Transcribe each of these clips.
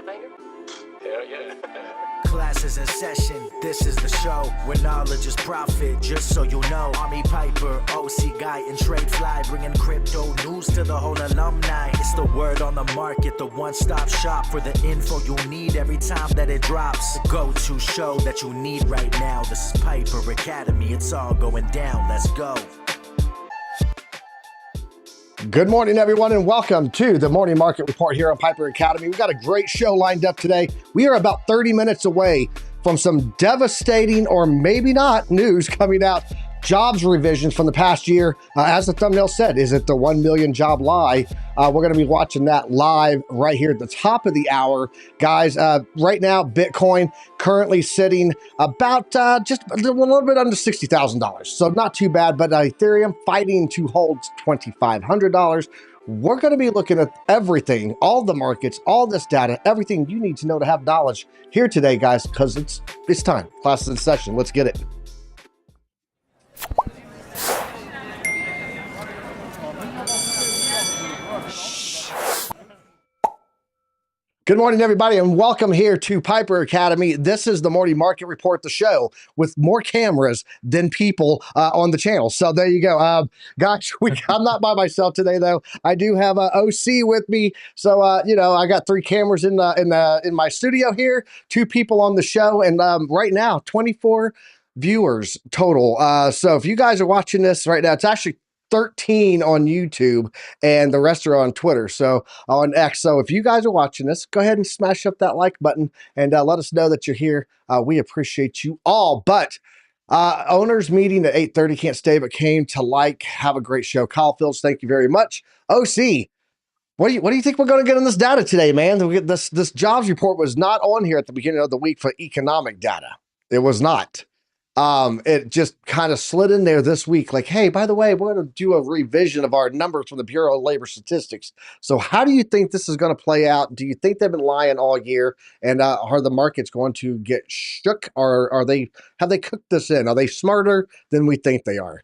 Hell yeah. Classes in session, this is the show where knowledge is profit, just so you know. Army Piper, OC guy, and Trade Fly, bringing crypto news to the whole alumni. It's the word on the market, the one-stop shop for the info you need every time that it drops. The go-to show that you need right now. This is Piper Academy, it's all going down, let's go. Good morning, everyone, and welcome to the Morning Market Report here on Piper Academy. We've got a great show lined up today. We are about 30 minutes away from some devastating, or maybe not, news coming out. Jobs revisions from the past year. As the thumbnail said, is it the 1 million job lie? We're going to be watching that live right here at the top of the hour. Guys, right now, Bitcoin currently sitting about just a little bit under $60,000. So not too bad, but Ethereum fighting to hold $2,500. We're going to be looking at everything, all the markets, all this data, everything you need to know to have knowledge here today, guys, because it's time. Class in session. Let's get it. Good morning, everybody, and welcome here to Piper Academy. This is the Morning Market Report, the show with more cameras than people on the channel. So there you go. Guys, I'm not by myself today, though. I do have OC with me. So, I got 3 cameras in my studio here, 2 people on the show, and right now, 24 viewers total. So if you guys are watching this right now, it's actually 13 on YouTube, and the rest are on Twitter, so on X. So if you guys are watching this, go ahead and smash up that like button and let us know that you're here. We appreciate you all. But owners meeting at 8:30, can't stay, but came to have a great show. Kyle Fields, thank you very much. OC, what do you think we're going to get on this data today, man? This jobs report was not on here at the beginning of the week for economic data. It was not. It just kind of slid in there this week, like, hey, by the way, we're going to do a revision of our numbers from the Bureau of Labor Statistics. So how do you think this is going to play out? Do you think they've been lying all year? And are the markets going to get shook, or have they cooked this in? Are they smarter than we think they are?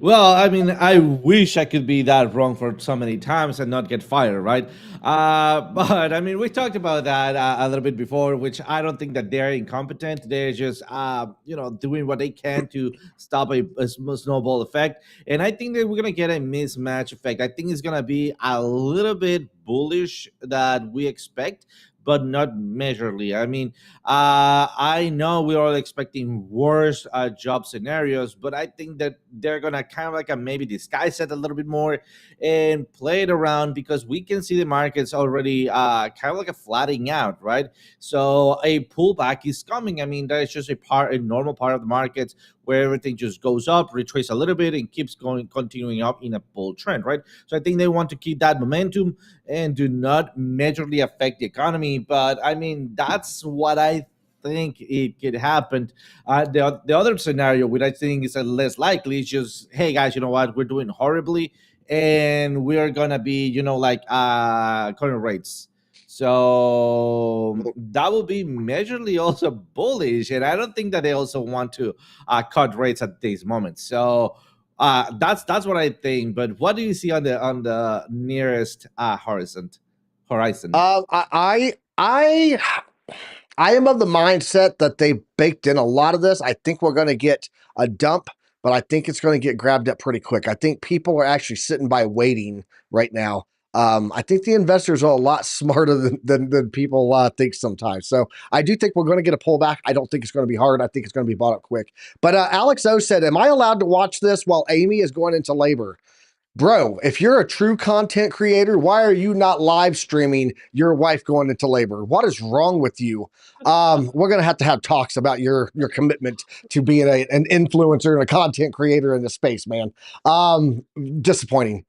Well, I mean, I wish I could be that wrong for so many times and not get fired, right? But I mean, we talked about that a little bit before, which I don't think that they're incompetent. They're just, doing what they can to stop a snowball effect. And I think that we're going to get a mismatch effect. I think it's going to be a little bit bullish that we expect, but not measurably. I mean, I know we're all expecting worse job scenarios, but I think that they're going to kind of like maybe disguise it a little bit more and play it around, because we can see the markets already kind of like a flattening out, right? So a pullback is coming. I mean, that's just a normal part of the markets where everything just goes up, retraces a little bit, and keeps continuing up in a bull trend, right? So I think they want to keep that momentum and do not majorly affect the economy. But I mean, that's what I think it could happen. The other scenario, which I think is less likely, is just, hey guys, you know what? We're doing horribly, and we're gonna be, cutting rates. So that will be majorly also bullish, and I don't think that they also want to cut rates at this moment. So that's what I think. But what do you see on the nearest horizon? I am of the mindset that they baked in a lot of this. I think we're going to get a dump, but I think it's going to get grabbed up pretty quick. I think people are actually sitting by waiting right now. I think the investors are a lot smarter than people think sometimes. So I do think we're going to get a pullback. I don't think it's going to be hard. I think it's going to be bought up quick. But Alex O said, am I allowed to watch this while Amy is going into labor? Bro, if you're a true content creator, why are you not live streaming your wife going into labor? What is wrong with you? We're going to have talks about your commitment to being an influencer and a content creator in the space, man. Disappointing,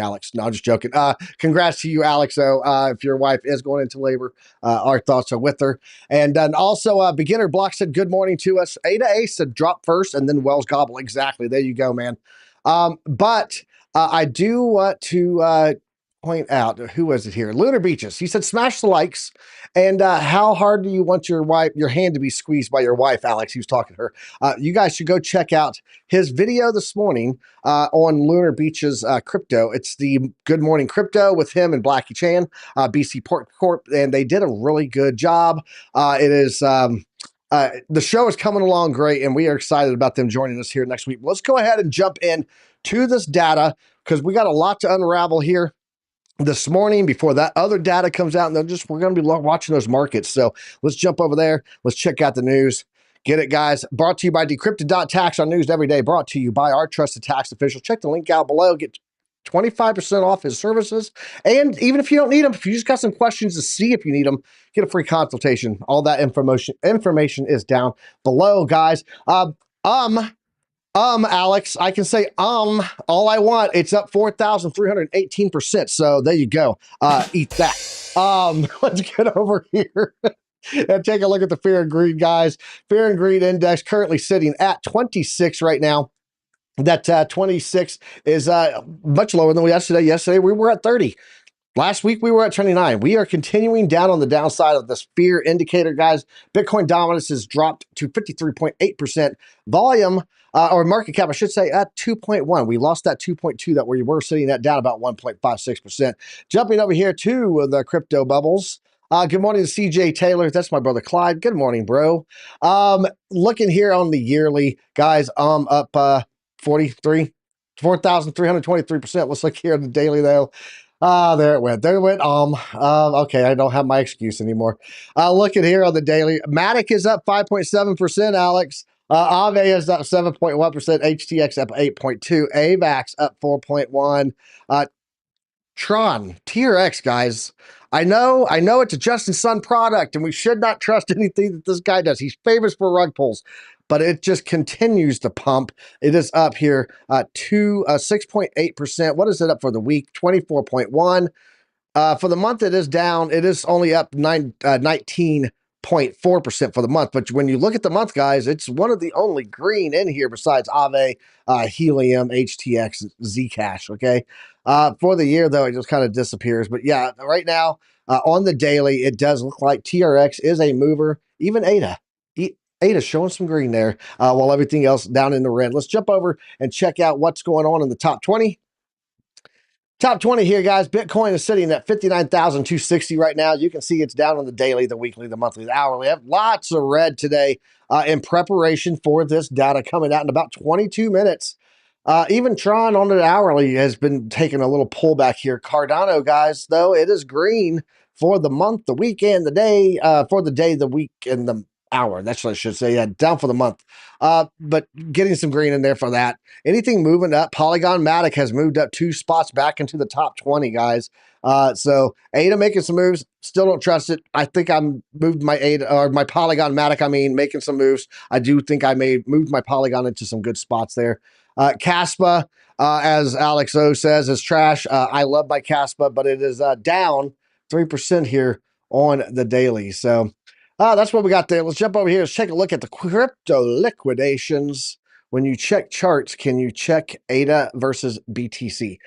Alex. No, I'm just joking. Congrats to you, Alex. So if your wife is going into labor, our thoughts are with her. And then also Beginner Block said good morning to us. A to A said drop first and then Wells Gobble. Exactly. There you go, man. But I do want to point out, who was it here? Lunar Beaches. He said, smash the likes. And how hard do you want your hand to be squeezed by your wife, Alex? He was talking to her. You guys should go check out his video this morning on Lunar Beaches Crypto. It's the Good Morning Crypto with him and Blackie Chan, BC Port Corp, and they did a really good job. It is the show is coming along great, and we are excited about them joining us here next week. Let's go ahead and jump in to this data because we got a lot to unravel here this morning before that other data comes out, and we're going to be watching those markets. So let's jump over there. Let's check out the news. Get it, guys. Brought to you by Decrypted.tax, our news every day. Brought to you by our trusted tax official. Check the link out below. Get 25% off his services. And even if you don't need them, if you just got some questions to see if you need them, get a free consultation. All that information is down below, guys. Alex, I can say all I want. It's up 4,318%. So there you go. Eat that. Let's get over here and take a look at the fear and greed, guys. Fear and greed index currently sitting at 26 right now. That 26 is much lower than yesterday. Yesterday we were at 30. Last week, we were at 29. We are continuing down on the downside of this fear indicator, guys. Bitcoin dominance has dropped to 53.8%. Volume, or market cap, I should say, at 2.1. We lost that 2.2 that we were sitting at, down about 1.56%. Jumping over here to the crypto bubbles. Good morning to CJ Taylor. That's my brother Clyde. Good morning, bro. Looking here on the yearly, guys, up 4,323%. Let's look here at the daily, though. There it went. There it went. Okay, I don't have my excuse anymore. Looking here on the daily, Matic is up 5.7%, Alex. Aave is up 7.1%, HTX up 8.2%, AVAX up 4.1%. Tron, TRX, guys. I know it's a Justin Sun product, and we should not trust anything that this guy does. He's famous for rug pulls, but it just continues to pump. It is up here to 6.8%. What is it up for the week? 24.1. For the month, it is down. It is only up 19.4% for the month. But when you look at the month, guys, it's one of the only green in here besides Aave, Helium, HTX, Zcash, okay? For the year, though, it just kind of disappears. But yeah, right now, on the daily, it does look like TRX is a mover. Even ADA. ADA's showing some green there, while everything else down in the red. Let's jump over and check out what's going on in the top 20. Top 20 here, guys. Bitcoin is sitting at 59,260 right now. You can see it's down on the daily, the weekly, the monthly, the hourly. I have lots of red today in preparation for this data coming out in about 22 minutes. Even Tron on the hourly has been taking a little pullback here. Cardano, guys, though, it is green for the month, the week, and the day, for the day, the week, and the hour. That's what I should say. Yeah, down for the month. But getting some green in there for that. Anything moving up, Polygon Matic has moved up 2 spots back into the top 20, guys. So ADA making some moves. Still don't trust it. I think I'm moved my ADA or my Polygon Matic. I mean, making some moves. I do think I may move my Polygon into some good spots there. Caspa, as Alex O says, is trash. I love my Caspa, but it is down 3% here on the daily. So that's what we got there. Let's jump over here. Let's take a look at the crypto liquidations. When you check charts, can you check ADA versus BTC?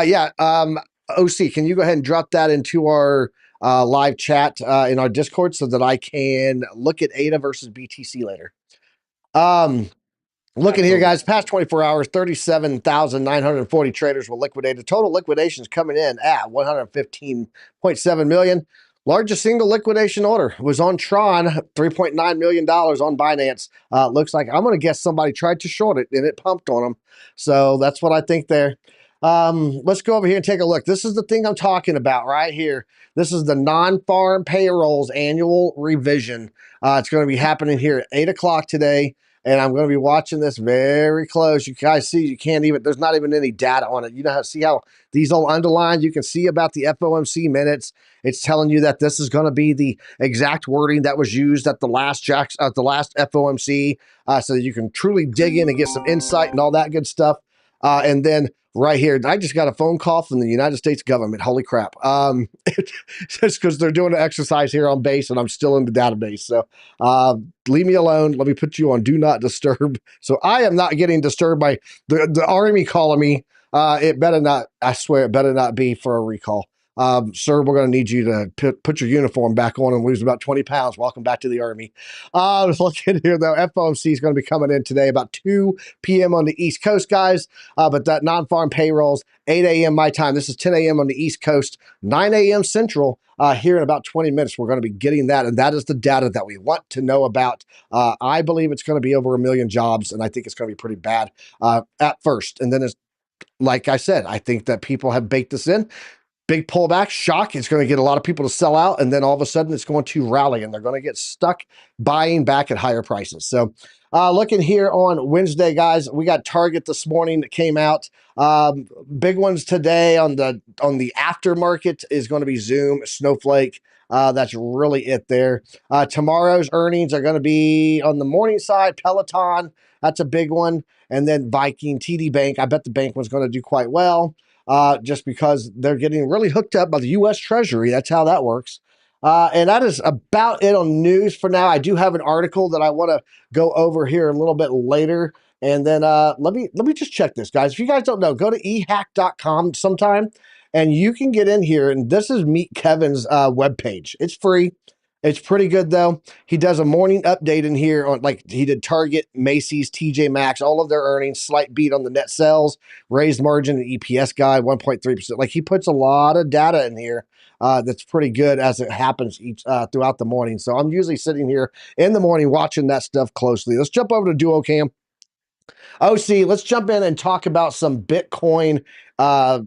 Yeah. OC, can you go ahead and drop that into our live chat in our Discord so that I can look at ADA versus BTC later? Looking here, guys, past 24 hours, 37,940 traders were liquidated. Total liquidations coming in at 115.7 million. Largest single liquidation order was on Tron, $3.9 million on Binance. Looks like, I'm going to guess somebody tried to short it and it pumped on them. So that's what I think there. Let's go over here and take a look. This is the thing I'm talking about right here. This is the non-farm payrolls annual revision. It's going to be happening here at 8 o'clock today. And I'm going to be watching this very close. You guys see, you can't even, there's not even any data on it. You know how, see how these all underlined, you can see about the FOMC minutes. It's telling you that this is going to be the exact wording that was used at the last FOMC, so that you can truly dig in and get some insight and all that good stuff. And then right here, I just got a phone call from the United States government. Holy crap. Just because they're doing an exercise here on base and I'm still in the database. So leave me alone. Let me put you on do not disturb. So I am not getting disturbed by the Army calling me. It better not, I swear it better not be for a recall. Sir, we're going to need you to put your uniform back on and lose about 20 pounds. Welcome back to the Army. Looking here, though, FOMC is going to be coming in today about 2 p.m. on the East Coast, guys. But that non-farm payrolls, 8 a.m. my time. This is 10 a.m. on the East Coast, 9 a.m. Central. Here in about 20 minutes, we're going to be getting that. And that is the data that we want to know about. I believe it's going to be over 1 million jobs, and I think it's going to be pretty bad at first. And then, it's like I said, I think that people have baked this in. Big pullback, shock. It's going to get a lot of people to sell out, and then all of a sudden it's going to rally, and they're going to get stuck buying back at higher prices. So looking here on Wednesday, guys, we got Target this morning that came out. Big ones today on the aftermarket is going to be Zoom, Snowflake. That's really it there. Tomorrow's earnings are going to be on the morning side, Peloton. That's a big one. And then Viking, TD Bank. I bet the bank one's going to do quite well. Just because they're getting really hooked up by the U.S. Treasury. That's how that works. And that is about it on news for now. I do have an article that I want to go over here a little bit later. And then let me just check this, guys. If you guys don't know, go to ehack.com sometime, and you can get in here. And this is Meet Kevin's webpage. It's free. It's pretty good, though. He does a morning update in here on, like, he did Target, Macy's, TJ Maxx, all of their earnings, slight beat on the net sales, raised margin and EPS guide, 1.3%. Like, he puts a lot of data in here that's pretty good as it happens throughout the morning. So I'm usually sitting here in the morning watching that stuff closely. Let's jump over to DuoCam. OC, let's jump in and talk about some Bitcoin TA,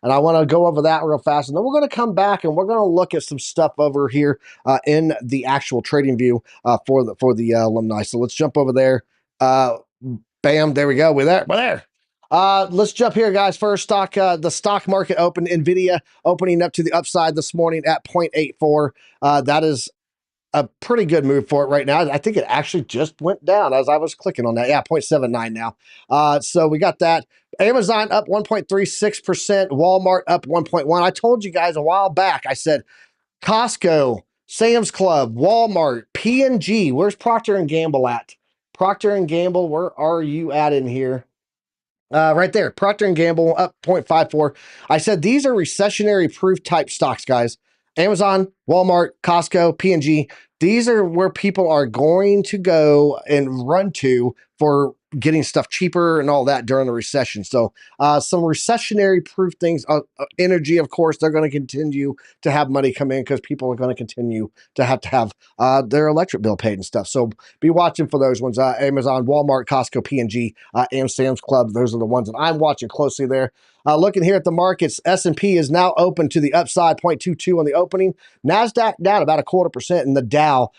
and I want to go over that real fast, and then we're going to come back and we're going to look at some stuff over here in the actual trading view for the alumni. So let's jump over there. Bam, there we go. We're there. Let's jump here, guys. First stock, the stock market opened. Nvidia opening up to the upside this morning at 0.84. That is a pretty good move for it right now. I think it actually just went down as I was clicking on that. Yeah, 0.79 now. So we got that. Amazon up 1.36%. Walmart up 1.1. I told you guys a while back, I said Costco, Sam's Club, Walmart, P&G. Where's Procter & Gamble at? Procter & Gamble, where are you at in here? Right there, Procter & Gamble up 0.54. I said these are recessionary proof type stocks, guys. Amazon, Walmart, Costco, P&G. These are where people are going to go and run to for getting stuff cheaper and all that during the recession. So some recessionary proof things, energy, of course, they're going to continue to have money come in because people are going to continue to have their electric bill paid and stuff. So be watching for those ones. Amazon, Walmart, Costco, P&G, and Sam's Club. Those are the ones that I'm watching closely there. Looking here at the markets, S&P is now open to the upside, 0.22 on the opening. NASDAQ down about 0.25%, and the Dow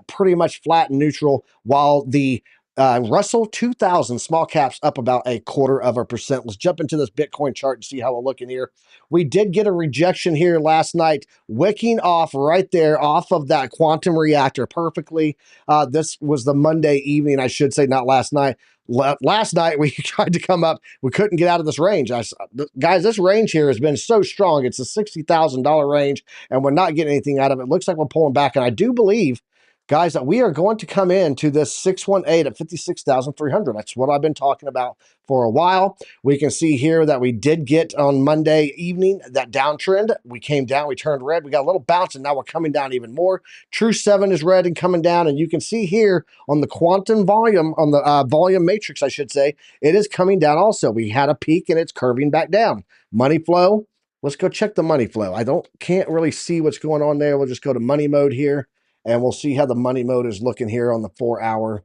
pretty much flat and neutral, while the Russell 2000 small caps up about 0.25%. Let's jump into this Bitcoin chart and see how we're looking here. We did get a rejection here last night, wicking off right there off of that quantum reactor perfectly. This was the Monday evening, I should say, not last night. Last night we tried to come up, we couldn't get out of this range. Guys, this range here has been so strong. It's a $60,000 range, and we're not getting anything out of it. Looks like we're pulling back, and I do believe, guys, that we are going to come into this 618 at 56,300. That's what I've been talking about for a while. We can see here that we did get on Monday evening that downtrend. We came down, we turned red, we got a little bounce, and now we're coming down even more. True 7 is red and coming down, and you can see here on the quantum volume, on the volume matrix, I should say, it is coming down also. We had a peak, and it's curving back down. Money flow, let's go check the money flow. Can't really see what's going on there. We'll just go to money mode here, and we'll see how the money mode is looking here on the 4-hour.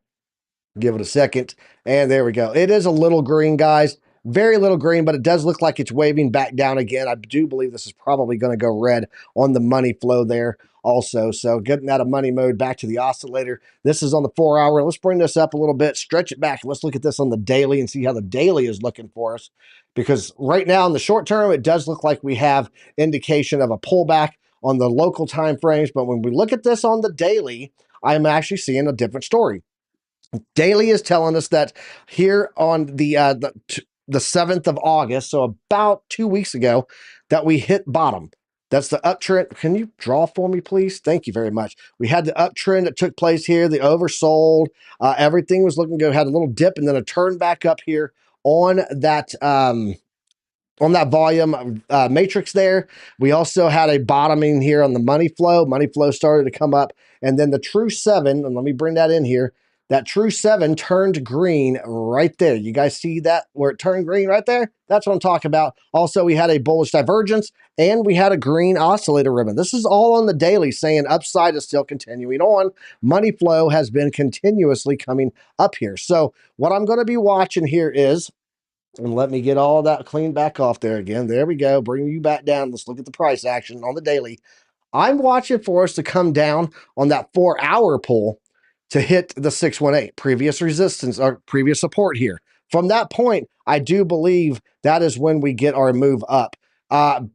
Give it a second. And there we go. It is a little green, guys. Very little green, but it does look like it's waving back down again. I do believe this is probably going to go red on the money flow there also. So getting out of money mode back to the oscillator. This is on the 4-hour. Let's bring this up a little bit, stretch it back. Let's look at this on the daily and see how the daily is looking for us. Because right now in the short term, it does look like we have indication of a pullback on the local time frames. But when we look at this on the daily, I'm actually seeing a different story. Daily is telling us that here on the 7th of August, so about 2 weeks ago, that we hit bottom. That's the uptrend. Can you draw for me, please? Thank you very much. We had the uptrend that took place here, the oversold. Everything was looking good, had a little dip and then a turn back up here on that on that volume matrix there. We also had a bottoming here on the money flow. Money flow started to come up, and then the true 7, and let me bring that in here. That true 7 turned green right there. You guys see that where it turned green right there? That's what I'm talking about. Also, we had a bullish divergence, and we had a green oscillator ribbon. This is all on the daily saying upside is still continuing on. Money flow has been continuously coming up here. So what I'm going to be watching here is, and let me get all that cleaned back off there again. There we go. Bring you back down. Let's look at the price action on the daily. I'm watching for us to come down on that 4-hour pull to hit the 618, previous resistance or previous support here. From that point, I do believe that is when we get our move up.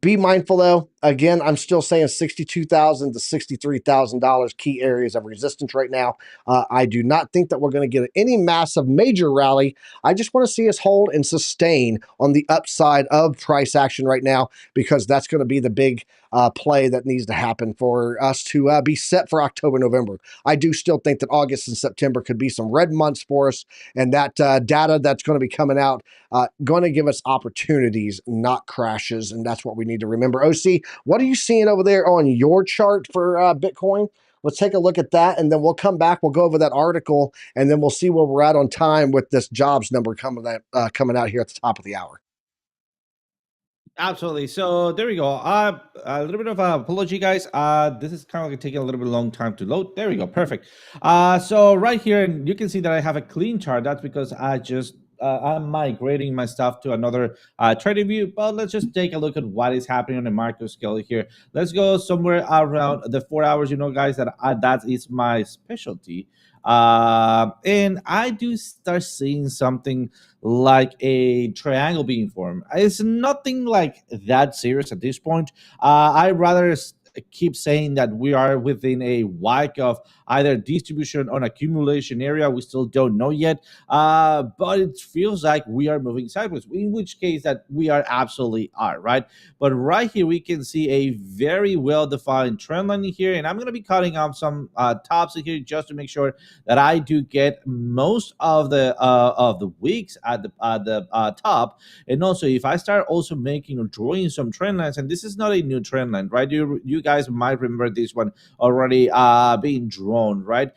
Be mindful though. Again, I'm still saying $62,000 to $63,000 key areas of resistance right now. I do not think that we're going to get any massive major rally. I just want to see us hold and sustain on the upside of price action right now, because that's going to be the big play that needs to happen for us to be set for October, November. I do still think that August and September could be some red months for us, and that data that's going to be coming out going to give us opportunities, not crashes, and that's what we need to remember. OC, what are you seeing over there on your chart for Bitcoin? Let's take a look at that, and then we'll come back. We'll go over that article, and then we'll see where we're at on time with this jobs number coming out here at the top of the hour. Absolutely. So there we go. A little bit of apology, guys. This is kind of like taking a little bit long time to load. There we go. Perfect. So right here, and you can see that I have a clean chart. That's because I'm migrating my stuff to another trading view. But let's just take a look at what is happening on the market scale here. Let's go somewhere around the 4 hours. You know, guys, that is my specialty. And I do start seeing something like a triangle being formed. It's nothing like that serious at this point. I rather keep saying that we are within a whack of either distribution or accumulation area. We still don't know yet, but it feels like we are moving sideways, in which case that we are absolutely are, right? But right here, we can see a very well-defined trend line here, and I'm going to be cutting off some tops here just to make sure that I do get most of the weeks at the top. And also, if I start also making or drawing some trend lines, and this is not a new trend line, right? You guys might remember this one already being drawn, right?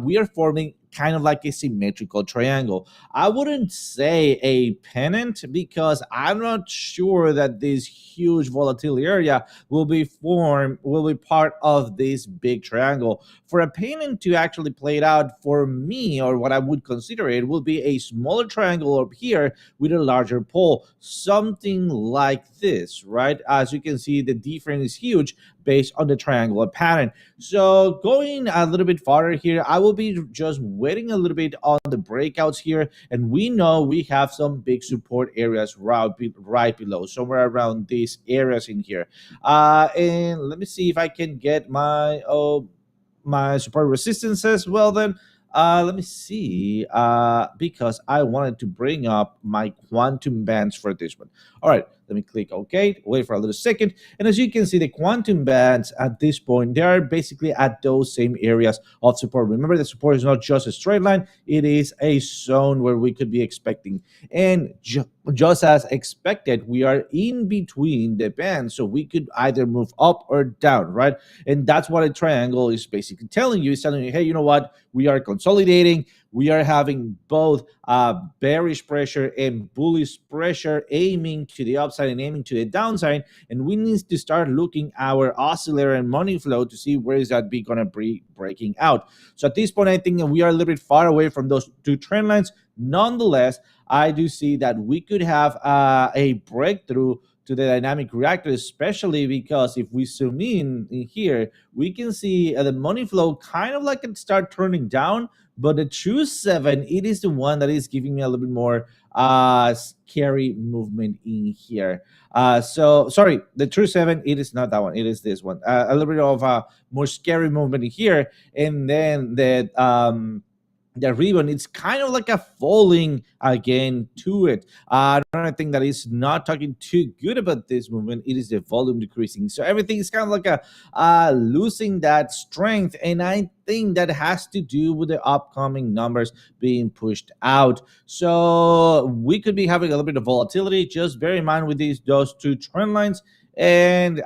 We are forming kind of like a symmetrical triangle. I wouldn't say a pennant, because I'm not sure that this huge volatility area will be part of this big triangle. For a pennant to actually play it out for me, or what I would consider it, will be a smaller triangle up here with a larger pole, something like this, right? As you can see, the difference is huge based on the triangular pattern. So going a little bit farther here, I will be just waiting a little bit on the breakouts here, and we know we have some big support areas right below, somewhere around these areas in here. And let me see if I can get my support resistances. Well then, let me see, because I wanted to bring up my quantum bands for this one. All right, let me click OK, wait for a little second. And as you can see, the quantum bands at this point, they are basically at those same areas of support. Remember, the support is not just a straight line, it is a zone where we could be expecting. And just as expected, we are in between the bands, so we could either move up or down, right? And that's what a triangle is basically telling you. It's telling you, hey, you know what? We are consolidating. We are having both bearish pressure and bullish pressure aiming to the upside and aiming to the downside. And we need to start looking our oscillator and money flow to see where is that going to be breaking out. So at this point, I think that we are a little bit far away from those two trend lines. Nonetheless, I do see that we could have a breakthrough to the dynamic reactor, especially because if we zoom in here, we can see the money flow kind of like it start turning down, but the true 7, it is the one that is giving me a little bit more scary movement in here. So sorry, the true 7, it is not that one, it is this one. A little bit of more scary movement in here, and then the ribbon, it's kind of like a falling again to it. Another thing that is not talking too good about this movement, it is the volume decreasing. So everything is kind of like a losing that strength, and I think that has to do with the upcoming numbers being pushed out. So we could be having a little bit of volatility. Just bear in mind with those two trend lines, and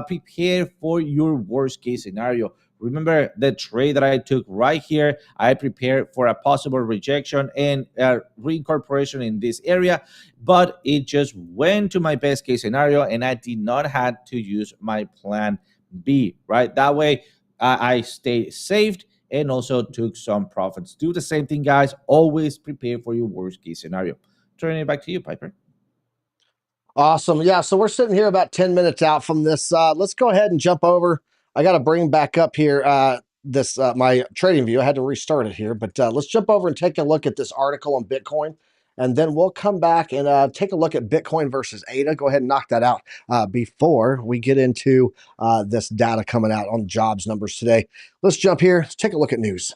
prepare for your worst case scenario. Remember the trade that I took right here. I prepared for a possible rejection and reincorporation in this area, but it just went to my best case scenario, and I did not have to use my plan B, right? That way, I stayed saved and also took some profits. Do the same thing, guys. Always prepare for your worst case scenario. Turning it back to you, Piper. Awesome. Yeah. So we're sitting here about 10 minutes out from this. Let's go ahead and jump over. I got to bring back up here this my trading view. I had to restart it here, but let's jump over and take a look at this article on Bitcoin. And then we'll come back and take a look at Bitcoin versus ADA. Go ahead and knock that out before we get into this data coming out on jobs numbers today. Let's jump here. Let's take a look at news.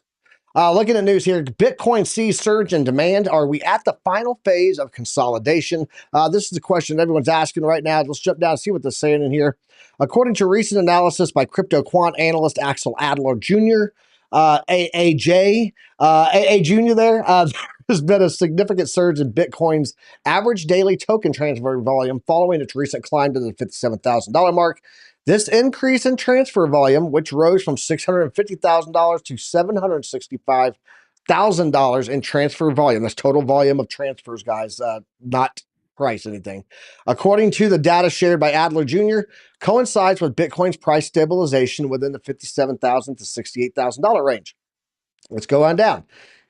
Looking at news here, Bitcoin sees surge in demand. Are we at the final phase of consolidation? This is the question everyone's asking right now. Let's jump down and see what they're saying in here. According to recent analysis by crypto quant analyst Axel Adler Jr., AA Jr. there, there's been a significant surge in Bitcoin's average daily token transfer volume following its recent climb to the $57,000 mark. This increase in transfer volume, which rose from $650,000 to $765,000 in transfer volume, that's total volume of transfers, guys, not price anything. According to the data shared by Adler Jr., coincides with Bitcoin's price stabilization within the $57,000 to $68,000 range. Let's go on down.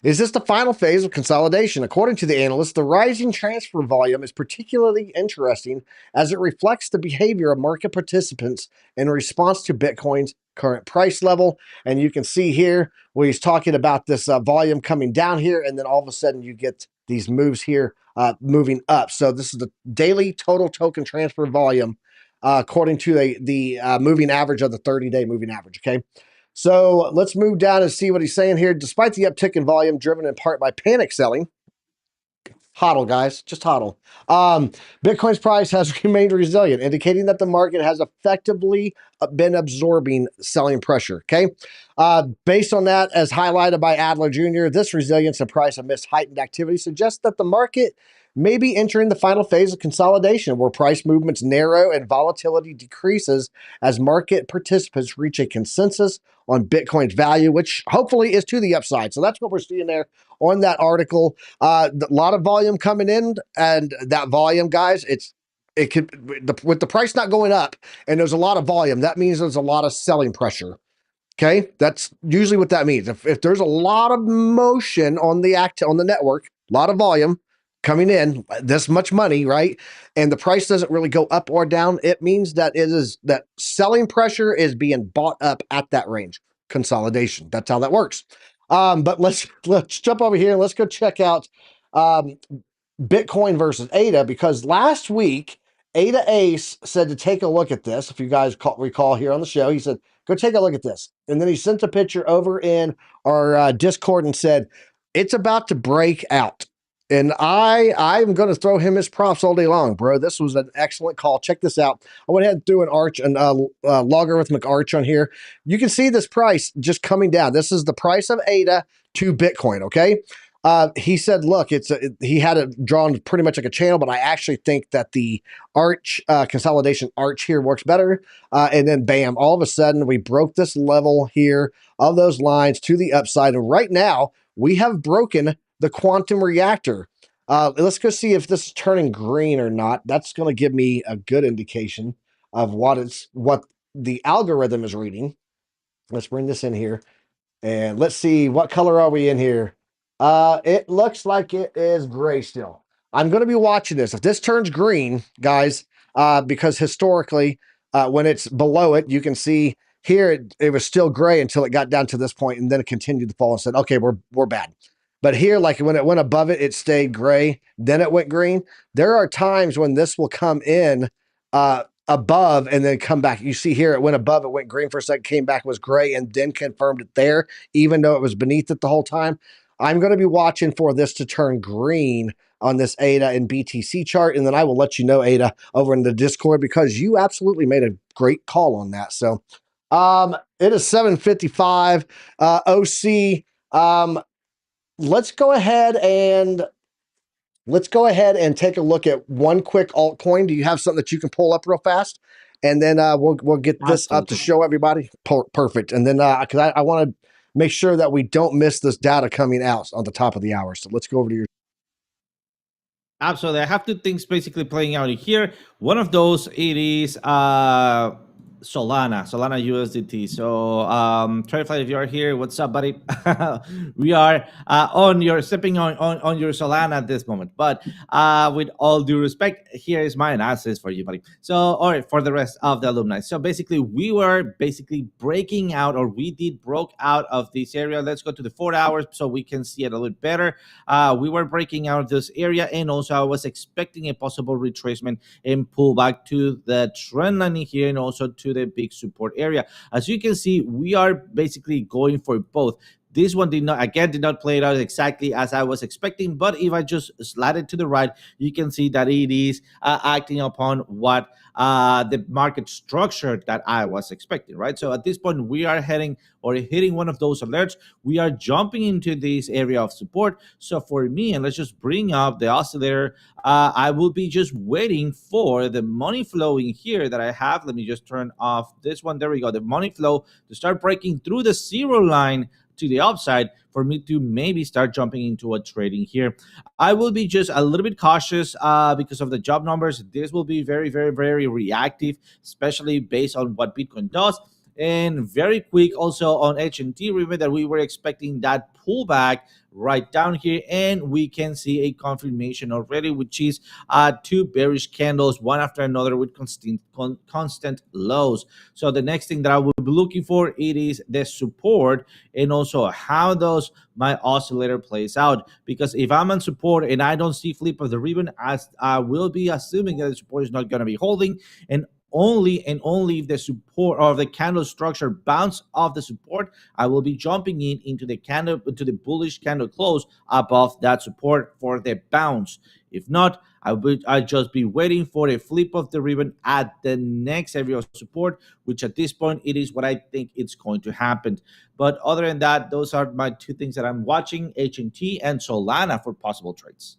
Is this the final phase of consolidation? According to the analyst, the rising transfer volume is particularly interesting as it reflects the behavior of market participants in response to Bitcoin's current price level. And you can see here where he's talking about this volume coming down here, and then all of a sudden you get these moves here moving up. So this is the daily total token transfer volume according to the moving average of the 30-day moving average, okay? So let's move down and see what he's saying here. Despite the uptick in volume driven in part by panic selling, hodl, guys, just hodl. Bitcoin's price has remained resilient, indicating that the market has effectively been absorbing selling pressure, okay? Based on that, as highlighted by Adler Jr., this resilience in price amidst heightened activity suggests that the market may be entering the final phase of consolidation where price movements narrow and volatility decreases as market participants reach a consensus on Bitcoin's value, which hopefully is to the upside. So that's what we're seeing there on that article. A lot of volume coming in, and that volume, guys, with the price not going up and there's a lot of volume, that means there's a lot of selling pressure. Okay, that's usually what that means. If there's a lot of motion on the network, a lot of volume coming in, this much money, right? And the price doesn't really go up or down, it means that that selling pressure is being bought up at that range. Consolidation. That's how that works. But let's jump over here and let's go check out Bitcoin versus ADA, because last week Ada Ace said to take a look at this. If you guys recall here on the show, he said, go take a look at this. And then he sent a picture over in our Discord and said, it's about to break out. And I'm going to throw him his props all day long, bro. This was an excellent call. Check this out. I went ahead and threw an arch and logarithmic arch on here. You can see this price just coming down. This is the price of ADA to Bitcoin, okay? He said, look, he had it drawn pretty much like a channel, but I actually think that the arch consolidation arch here works better. And then bam, all of a sudden we broke this level here of those lines to the upside. And right now we have broken the quantum reactor. Let's go see if this is turning green or not. That's going to give me a good indication of what the algorithm is reading. Let's bring this in here and let's see, what color are we in here? It looks like it is gray still. I'm going to be watching this. If this turns green, guys, because historically, when it's below it, you can see here it was still gray until it got down to this point, and then it continued to fall and said, okay, we're bad. But here, like when it went above it, it stayed gray. Then it went green. There are times when this will come in above and then come back. You see here, it went above, it went green for a second, came back, was gray, and then confirmed it there, even though it was beneath it the whole time. I'm going to be watching for this to turn green on this ADA and BTC chart, and then I will let you know, Ada, over in the Discord, because you absolutely made a great call on that. So it is 7:55 OC. Let's go ahead and take a look at one quick altcoin. Do you have something that you can pull up real fast? And then we'll get this up to show everybody. Perfect. And then because I want to make sure that we don't miss this data coming out on the top of the hour. So let's go over to your. Absolutely. I have two things basically playing out here. One of those, it is Solana USDT. So Trifly, if you are here, what's up, buddy? We are stepping on your Solana at this moment. But with all due respect, here is my analysis for you, buddy. So, all right, for the rest of the alumni. So basically, we were breaking out, or we broke out of this area. Let's go to the 4 hours so we can see it a little bit better. We were breaking out of this area, and also I was expecting a possible retracement and pullback to the trend line here, and also to the big support area. As you can see, we are basically going for both. This one did not play it out exactly as I was expecting, but if I just slide it to the right, you can see that it is acting upon what the market structure that I was expecting, right? So at this point, we are hitting one of those alerts. We are jumping into this area of support. So for me, and let's just bring up the oscillator, I will be just waiting for the money flow in here that I have. Let me just turn off this one. There we go. The money flow to start breaking through the zero line to the upside for me to maybe start jumping into a trading here. I will be just a little bit cautious because of the job numbers. This will be very, very, very reactive, especially based on what Bitcoin does. And very quick also on HNT. Remember that we were expecting that pullback right down here, and we can see a confirmation already, which is two bearish candles, one after another, with constant lows. So the next thing that I will be looking for, it is the support, and also how does my oscillator plays out. Because if I'm on support and I don't see flip of the ribbon, as I will be assuming that the support is not going to be holding, and only if the support or the candle structure bounce off the support, I will be jumping into the bullish candle close above that support for the bounce. If not, I'll just be waiting for a flip of the ribbon at the next area of support, which at this point, it is what I think it's going to happen. But other than that, those are my two things that I'm watching, HNT and Solana, for possible trades.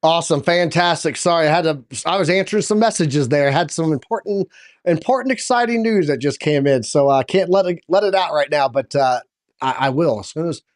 Awesome, fantastic. Sorry, I was answering some messages there. I had some important, exciting news that just came in, so I can't let it out right now. But I will as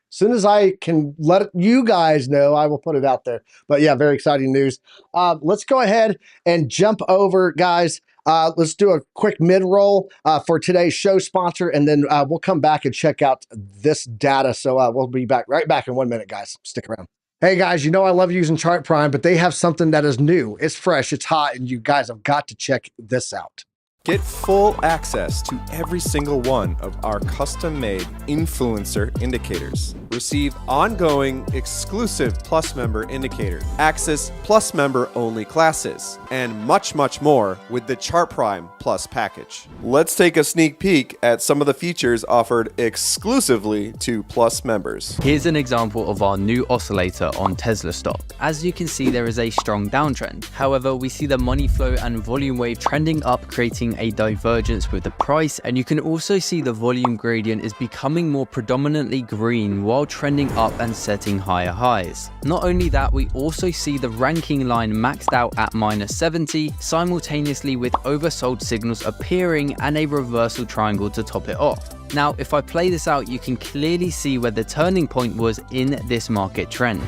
soon as I can let you guys know. I will put it out there. But yeah, very exciting news. Let's go ahead and jump over, guys. Let's do a quick mid-roll for today's show sponsor, and then we'll come back and check out this data. So we'll be right back in 1 minute, guys. Stick around. Hey guys, you know I love using Chart Prime, but they have something that is new. It's fresh, it's hot, and you guys have got to check this out. Get full access to every single one of our custom-made influencer indicators. Receive ongoing exclusive Plus member indicators, access Plus member-only classes, and much, much more with the Chart Prime Plus package. Let's take a sneak peek at some of the features offered exclusively to Plus members. Here's an example of our new oscillator on Tesla stock. As you can see, there is a strong downtrend. However, we see the money flow and volume wave trending up, creating a divergence with the price, and you can also see the volume gradient is becoming more predominantly green while trending up and setting higher highs. Not only that, we also see the ranking line maxed out at -70, simultaneously with oversold signals appearing and a reversal triangle to top it off. Now, if I play this out, you can clearly see where the turning point was in this market trend.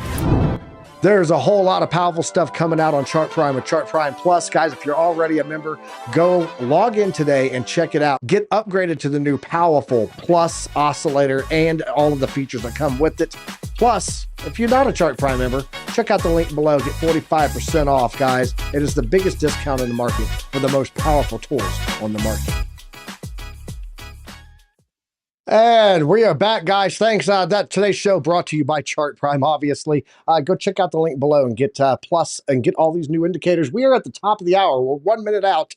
There's a whole lot of powerful stuff coming out on Chart Prime with Chart Prime Plus. Guys, if you're already a member, go log in today and check it out. Get upgraded to the new powerful Plus oscillator and all of the features that come with it. Plus, if you're not a Chart Prime member, check out the link below. Get 45% off, guys. It is the biggest discount in the market for the most powerful tools on the market. And we are back, guys. Thanks. Today's show brought to you by Chart Prime, obviously. Go check out the link below and get Plus and get all these new indicators. We are at the top of the hour. We're 1 minute out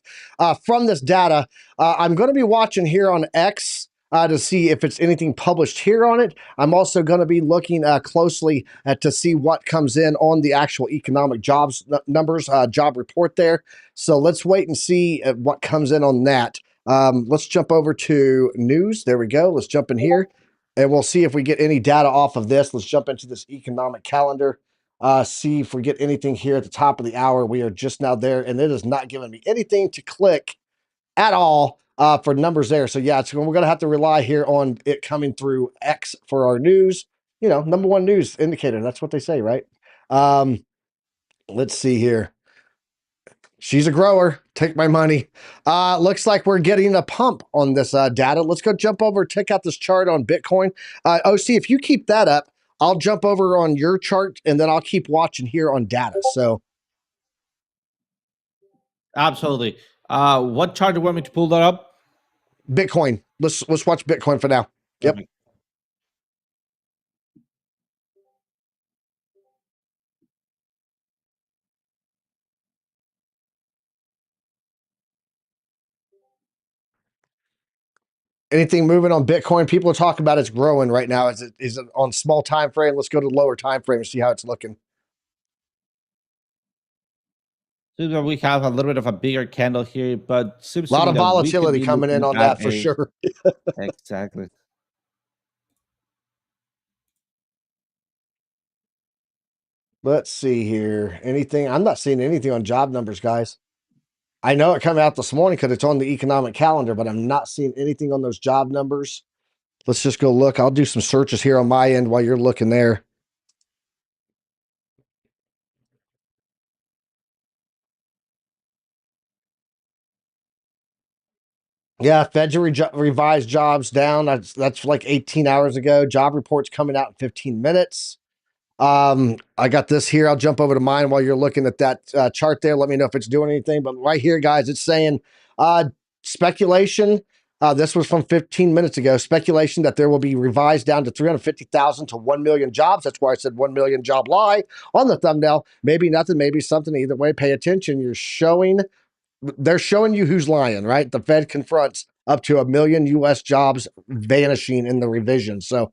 from this data. I'm going to be watching here on X to see if it's anything published here on it. I'm also going to be looking closely to see what comes in on the actual economic jobs numbers, job report there. So let's wait and see what comes in on that. Let's jump over to news. There we go. Let's jump in here and we'll see if we get any data off of this. Let's jump into this economic calendar. See if we get anything here at the top of the hour. We are just now there, and it is not giving me anything to click at all for numbers there. So yeah, we're going to have to rely here on it coming through X for our news. You know, number one news indicator. That's what they say, right? Let's see here. She's a grower. Take my money. Looks like we're getting a pump on this data. Let's go jump over, check out this chart on Bitcoin. OC, if you keep that up, I'll jump over on your chart and then I'll keep watching here on data. So Absolutely. What chart do you want me to pull that up? Bitcoin. Let's watch Bitcoin for now. Yep. Okay. Anything moving on Bitcoin? People are talking about it's growing right now. Is it on small time frame? Let's go to the lower time frame and see how it's looking. Seems like we have a little bit of a bigger candle here, but seems A lot to of me that we could volatility be coming in looking on at that for a sure. exactly. Let's see here. Anything? I'm not seeing anything on job numbers, guys. I know it came out this morning because it's on the economic calendar, but I'm not seeing anything on those job numbers. Let's just go look. I'll do some searches here on my end while you're looking there. Yeah, Feds revised jobs down. That's like 18 hours ago. Job reports coming out in 15 minutes. I got this here. I'll jump over to mine while you're looking at that chart there. Let me know if it's doing anything. But right here, guys, it's saying speculation. This was from 15 minutes ago. Speculation that there will be revised down to 350,000 to 1 million jobs. That's why I said 1 million job lie on the thumbnail. Maybe nothing, maybe something. Either way, pay attention. They're showing you who's lying, right? The Fed confronts up to 1 million US jobs vanishing in the revision. So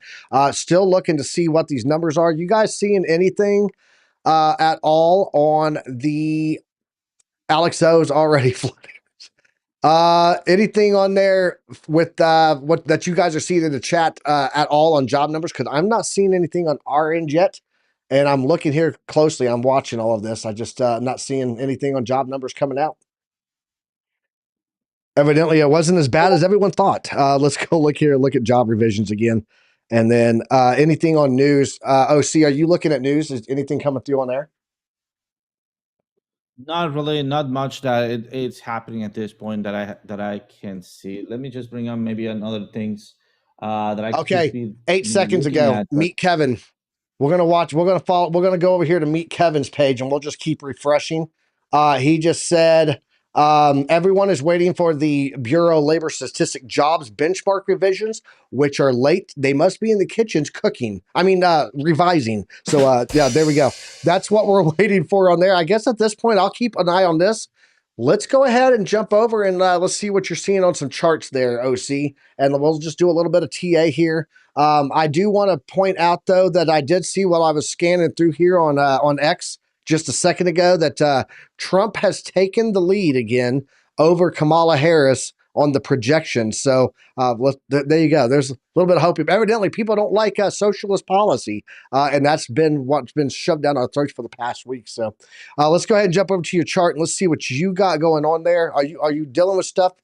still looking to see what these numbers are. You guys seeing anything at all on the Alex O's already flooding? Anything on there with what that you guys are seeing in the chat at all on job numbers? Because I'm not seeing anything on our end yet. And I'm looking here closely. I'm watching all of this. I just not seeing anything on job numbers coming out. Evidently, it wasn't as bad as everyone thought. Let's go look here, look at job revisions again. And then anything on news. OC, are you looking at news? Is anything coming through on there? Not really, not much that it's happening at this point that I can see. Let me just bring up maybe another things that I Okay, could be 8 seconds looking ago, at, but meet Kevin. We're gonna watch. We're gonna follow. We're gonna go over here to meet Kevin's page, and we'll just keep refreshing. He just said everyone is waiting for the Bureau of Labor Statistic jobs benchmark revisions, which are late. They must be in the kitchens cooking. I mean, revising. So yeah, there we go. That's what we're waiting for on there. I guess at this point, I'll keep an eye on this. Let's go ahead and jump over and let's see what you're seeing on some charts there, OC. And we'll just do a little bit of TA here. I do want to point out, though, that I did see while I was scanning through here on X just a second ago that Trump has taken the lead again over Kamala Harris on the projection. So there you go. There's a little bit of hope. Evidently, people don't like socialist policy, and that's been what's been shoved down our throats for the past week. So let's go ahead and jump over to your chart and let's see what you got going on there. Are you dealing with stuff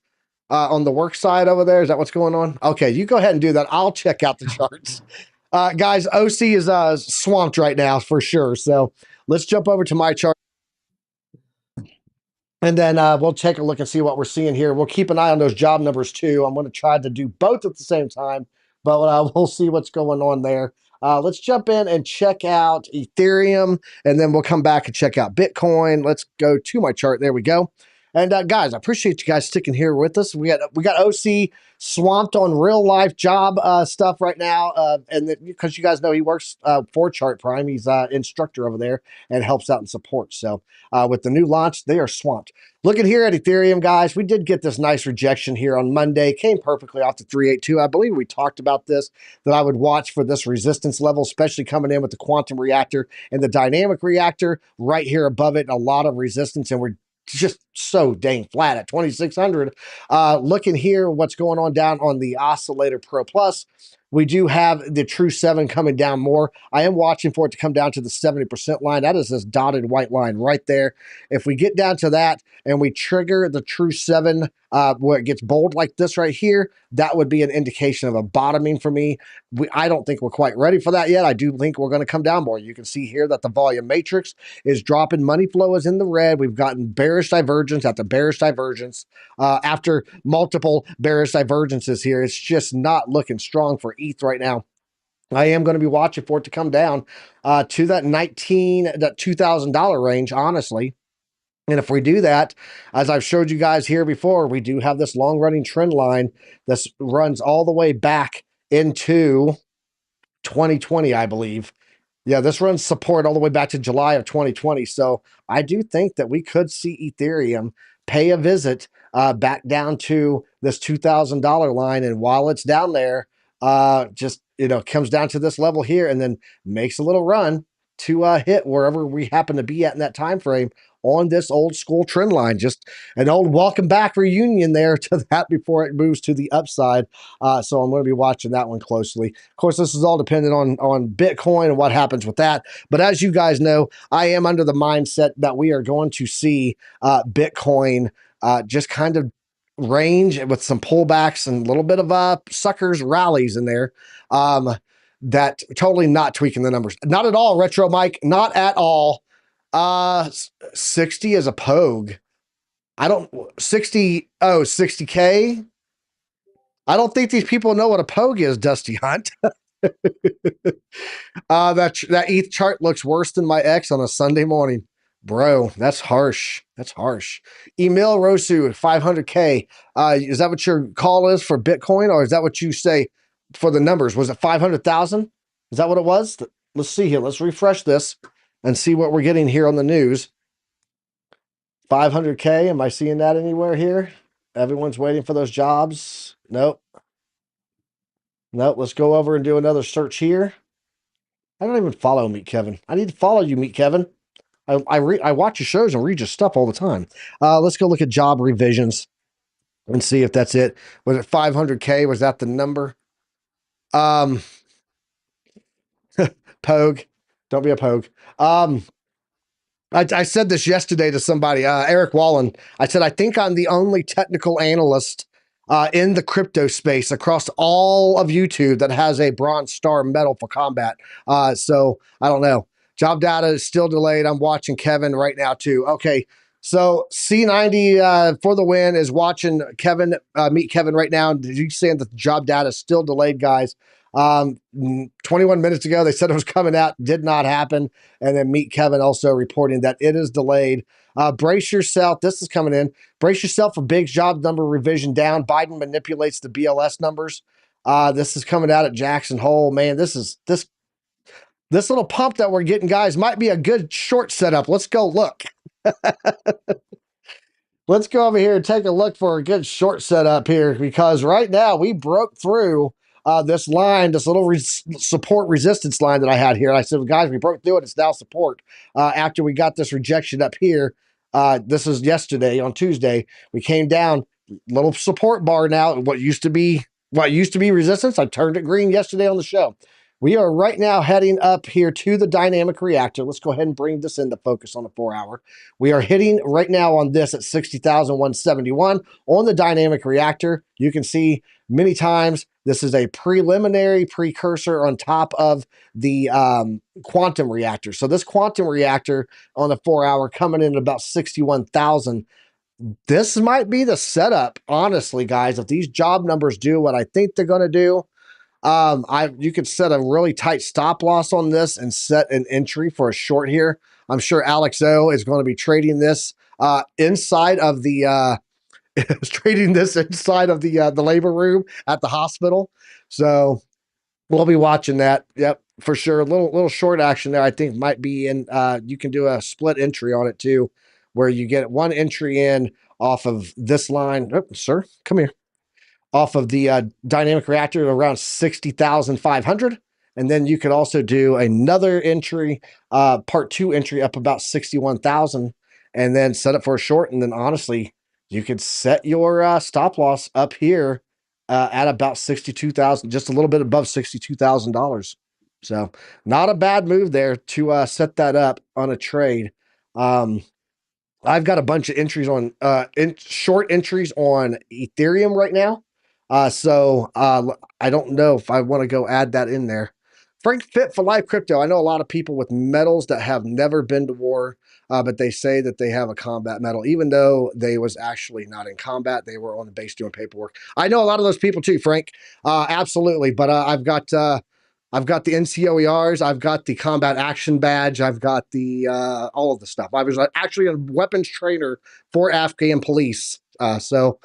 on the work side over there? Is that what's going on? Okay, you go ahead and do that. I'll check out the charts. Guys, OC is swamped right now for sure. So let's jump over to my chart. And then we'll take a look and see what we're seeing here. We'll keep an eye on those job numbers too. I'm going to try to do both at the same time, but we'll see what's going on there. Let's jump in and check out Ethereum, and then we'll come back and check out Bitcoin. Let's go to my chart. There we go. And guys, I appreciate you guys sticking here with us. We got OC swamped on real life job stuff right now, and because you guys know he works for Chart Prime, he's instructor over there and helps out and supports. So with the new launch, they are swamped. Looking here at Ethereum, guys, we did get this nice rejection here on Monday. Came perfectly off the 382. I believe we talked about this, that I would watch for this resistance level, especially coming in with the quantum reactor and the dynamic reactor right here above it. A lot of resistance, and we're just so dang flat at 2,600. Looking here, what's going on down on the Oscillator Pro Plus, we do have the True 7 coming down more. I am watching for it to come down to the 70% line. That is this dotted white line right there. If we get down to that and we trigger the True 7 where it gets bold like this right here, that would be an indication of a bottoming for me. I don't think we're quite ready for that yet. I do think we're going to come down more. You can see here that the volume matrix is dropping. Money flow is in the red. We've gotten bearish divergence after bearish divergence after multiple bearish divergences here. It's just not looking strong for ETH right now. I am going to be watching for it to come down to that $2,000 range, honestly. And if we do that, as I've showed you guys here before, we do have this long-running trend line that runs all the way back into 2020, I believe. Yeah, this runs support all the way back to July of 2020. So I do think that we could see Ethereum pay a visit back down to this $2,000 line. And while it's down there, just, comes down to this level here and then makes a little run to hit wherever we happen to be at in that time frame on this old school trend line. Just an old welcome back reunion there to that before it moves to the upside. So I'm going to be watching that one closely. Of course, this is all dependent on Bitcoin and what happens with that. But as you guys know, I am under the mindset that we are going to see Bitcoin just kind of range with some pullbacks and a little bit of suckers rallies in there. That totally not tweaking the numbers. Not at all, Retro Mike. Not at all. 60 is a pogue. 60K. I don't think these people know what a pogue is, Dusty Hunt. That ETH chart looks worse than my ex on a Sunday morning. Bro, that's harsh. That's harsh. Emil Rosu, 500K. Is that what your call is for Bitcoin, or is that what you say for the numbers? Was it 500,000? Is that what it was? Let's see here. Let's refresh this and see what we're getting here on the news. 500K. Am I seeing that anywhere here? Everyone's waiting for those jobs. Nope. Let's go over and do another search here. I don't even follow Meet Kevin. I need to follow you, Meet Kevin. I watch your shows and read your stuff all the time. Let's go look at job revisions and see if that's it. Was it 500K? Was that the number? Pogue. Don't be a pogue. I said this yesterday to somebody, Eric Wallen. I said, I think I'm the only technical analyst in the crypto space across all of YouTube that has a bronze star medal for combat. So I don't know. Job data is still delayed. I'm watching Kevin right now too. Okay. So C90 for the win is watching Kevin, Meet Kevin right now. Did you saying that the job data is still delayed, guys? 21 minutes ago, they said it was coming out, did not happen. And then Meet Kevin also reporting that it is delayed. Brace yourself. This is coming in. Brace yourself for big job number revision down. Biden manipulates the BLS numbers. This is coming out at Jackson Hole. Man, this little pump that we're getting, guys, might be a good short setup. Let's go look. Let's go over here and take a look for a good short setup here, because right now we broke through this line, this little support resistance line that I had here. I said, well, guys, we broke through it. It's now support. After we got this rejection up here, this is yesterday on Tuesday, we came down, little support bar now. What used to be resistance, I turned it green yesterday on the show. We are right now heading up here to the dynamic reactor. Let's go ahead and bring this into focus on the 4 hour. We are hitting right now on this at 60,171 on the dynamic reactor. You can see many times this is a preliminary precursor on top of the quantum reactor. So this quantum reactor on the 4 hour coming in at about 61,000. This might be the setup, honestly, guys. If these job numbers do what I think they're going to do, you could set a really tight stop loss on this and set an entry for a short here. I'm sure Alex O is going to be trading this inside of the was trading this inside of the labor room at the hospital. So we'll be watching that. Yep, for sure. A little short action there. I think might be in. You can do a split entry on it too, where you get one entry in off of this line. Oh, sir, come here. Off of the dynamic reactor around 60,500. And then you could also do another entry, part 2 entry up about 61,000, and then set it for a short. And then honestly, you could set your stop loss up here at about 62,000, just a little bit above $62,000. So not a bad move there to set that up on a trade. I've got a bunch of entries on short entries on Ethereum right now. So I don't know if I want to go add that in there. Frank Fit for Life Crypto. I know a lot of people with metals that have never been to war, but they say that they have a combat medal, even though they was actually not in combat. They were on the base doing paperwork. I know a lot of those people too, Frank. Absolutely. But I've got the NCOERs. I've got the combat action badge. I've got the all of the stuff. I was actually a weapons trainer for Afghan police. So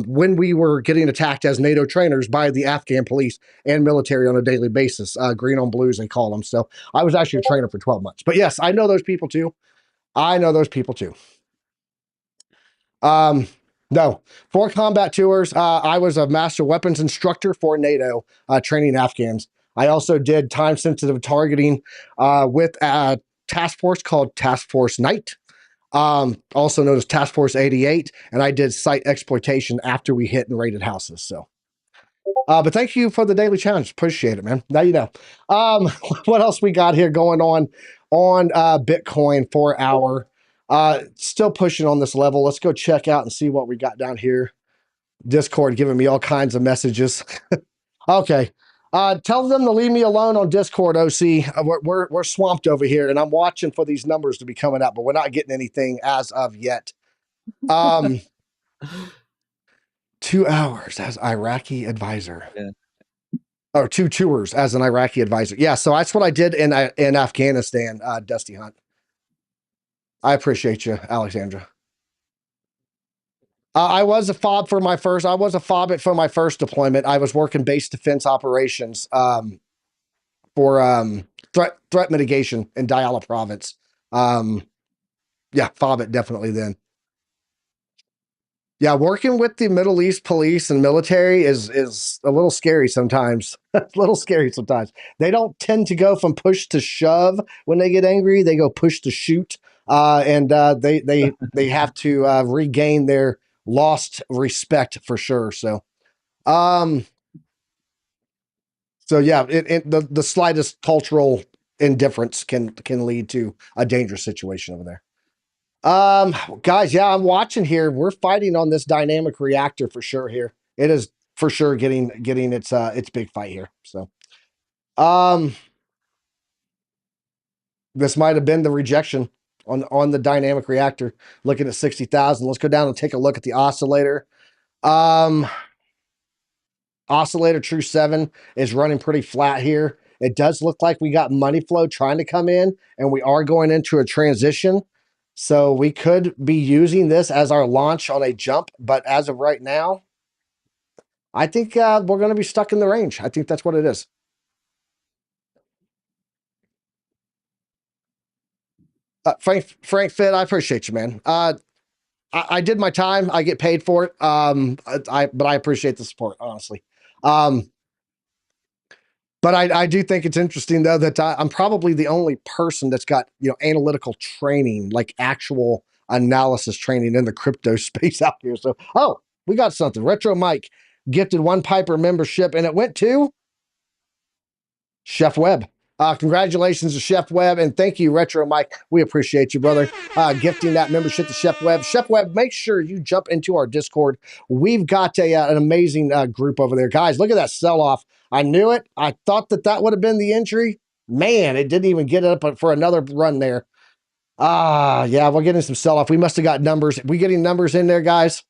when we were getting attacked as NATO trainers by the Afghan police and military on a daily basis, green on blues, they call them. So I was actually a trainer for 12 months. But yes, I know those people too. No, for combat tours, I was a master weapons instructor for NATO, training Afghans. I also did time sensitive targeting with a task force called Task Force Night, also known as Task Force 88. And I did site exploitation after we hit and raided houses. So, but thank you for the daily challenge. Appreciate it, man. Now you know. What else we got here going on Bitcoin for our still pushing on this level. Let's go check out and see what we got down here. Discord giving me all kinds of messages. Okay. Tell them to leave me alone on Discord, OC. We're swamped over here, and I'm watching for these numbers to be coming up, but we're not getting anything as of yet. 2 hours as Iraqi advisor. Yeah. Or 2 tours as an Iraqi advisor. Yeah, so that's what I did in Afghanistan, Dusty Hunt. I appreciate you, Alexandra. I was a fob for my first. I was a fob for my first deployment. I was working base defense operations for threat mitigation in Diyala province. Yeah, fob it definitely then. Yeah, working with the Middle East police and military is a little scary sometimes. A little scary sometimes. They don't tend to go from push to shove when they get angry. They go push to shoot, and they have to regain their lost respect for sure. So, yeah, the slightest cultural indifference can lead to a dangerous situation over there. Guys, yeah, I'm watching here. We're fighting on this dynamic reactor for sure here. It is for sure getting its big fight here. So, this might have been the rejection on the dynamic reactor. Looking at 60,000. Let's go down and take a look at the oscillator. Oscillator True 7 is running pretty flat here. It does look like we got money flow trying to come in, and we are going into a transition. So we could be using this as our launch on a jump, but as of right now, I think we're going to be stuck in the range. I think that's what it is. Frank Fit, I appreciate you, man. I did my time. I get paid for it. But I appreciate the support, honestly. But I do think it's interesting though that I'm probably the only person that's got analytical training, like actual analysis training in the crypto space out here. So we got something. Retro Mike gifted 1 Piper membership, and it went to Chef Webb. Congratulations to Chef Webb, and thank you, Retro Mike. We appreciate you, brother, gifting that membership to Chef Webb. Chef Webb, make sure you jump into our Discord. We've got an amazing group over there. Guys, look at that sell-off. I knew it. I thought that would have been the entry. Man, it didn't even get it up for another run there. Yeah, we're getting some sell-off. We must have got numbers. We getting numbers in there, guys?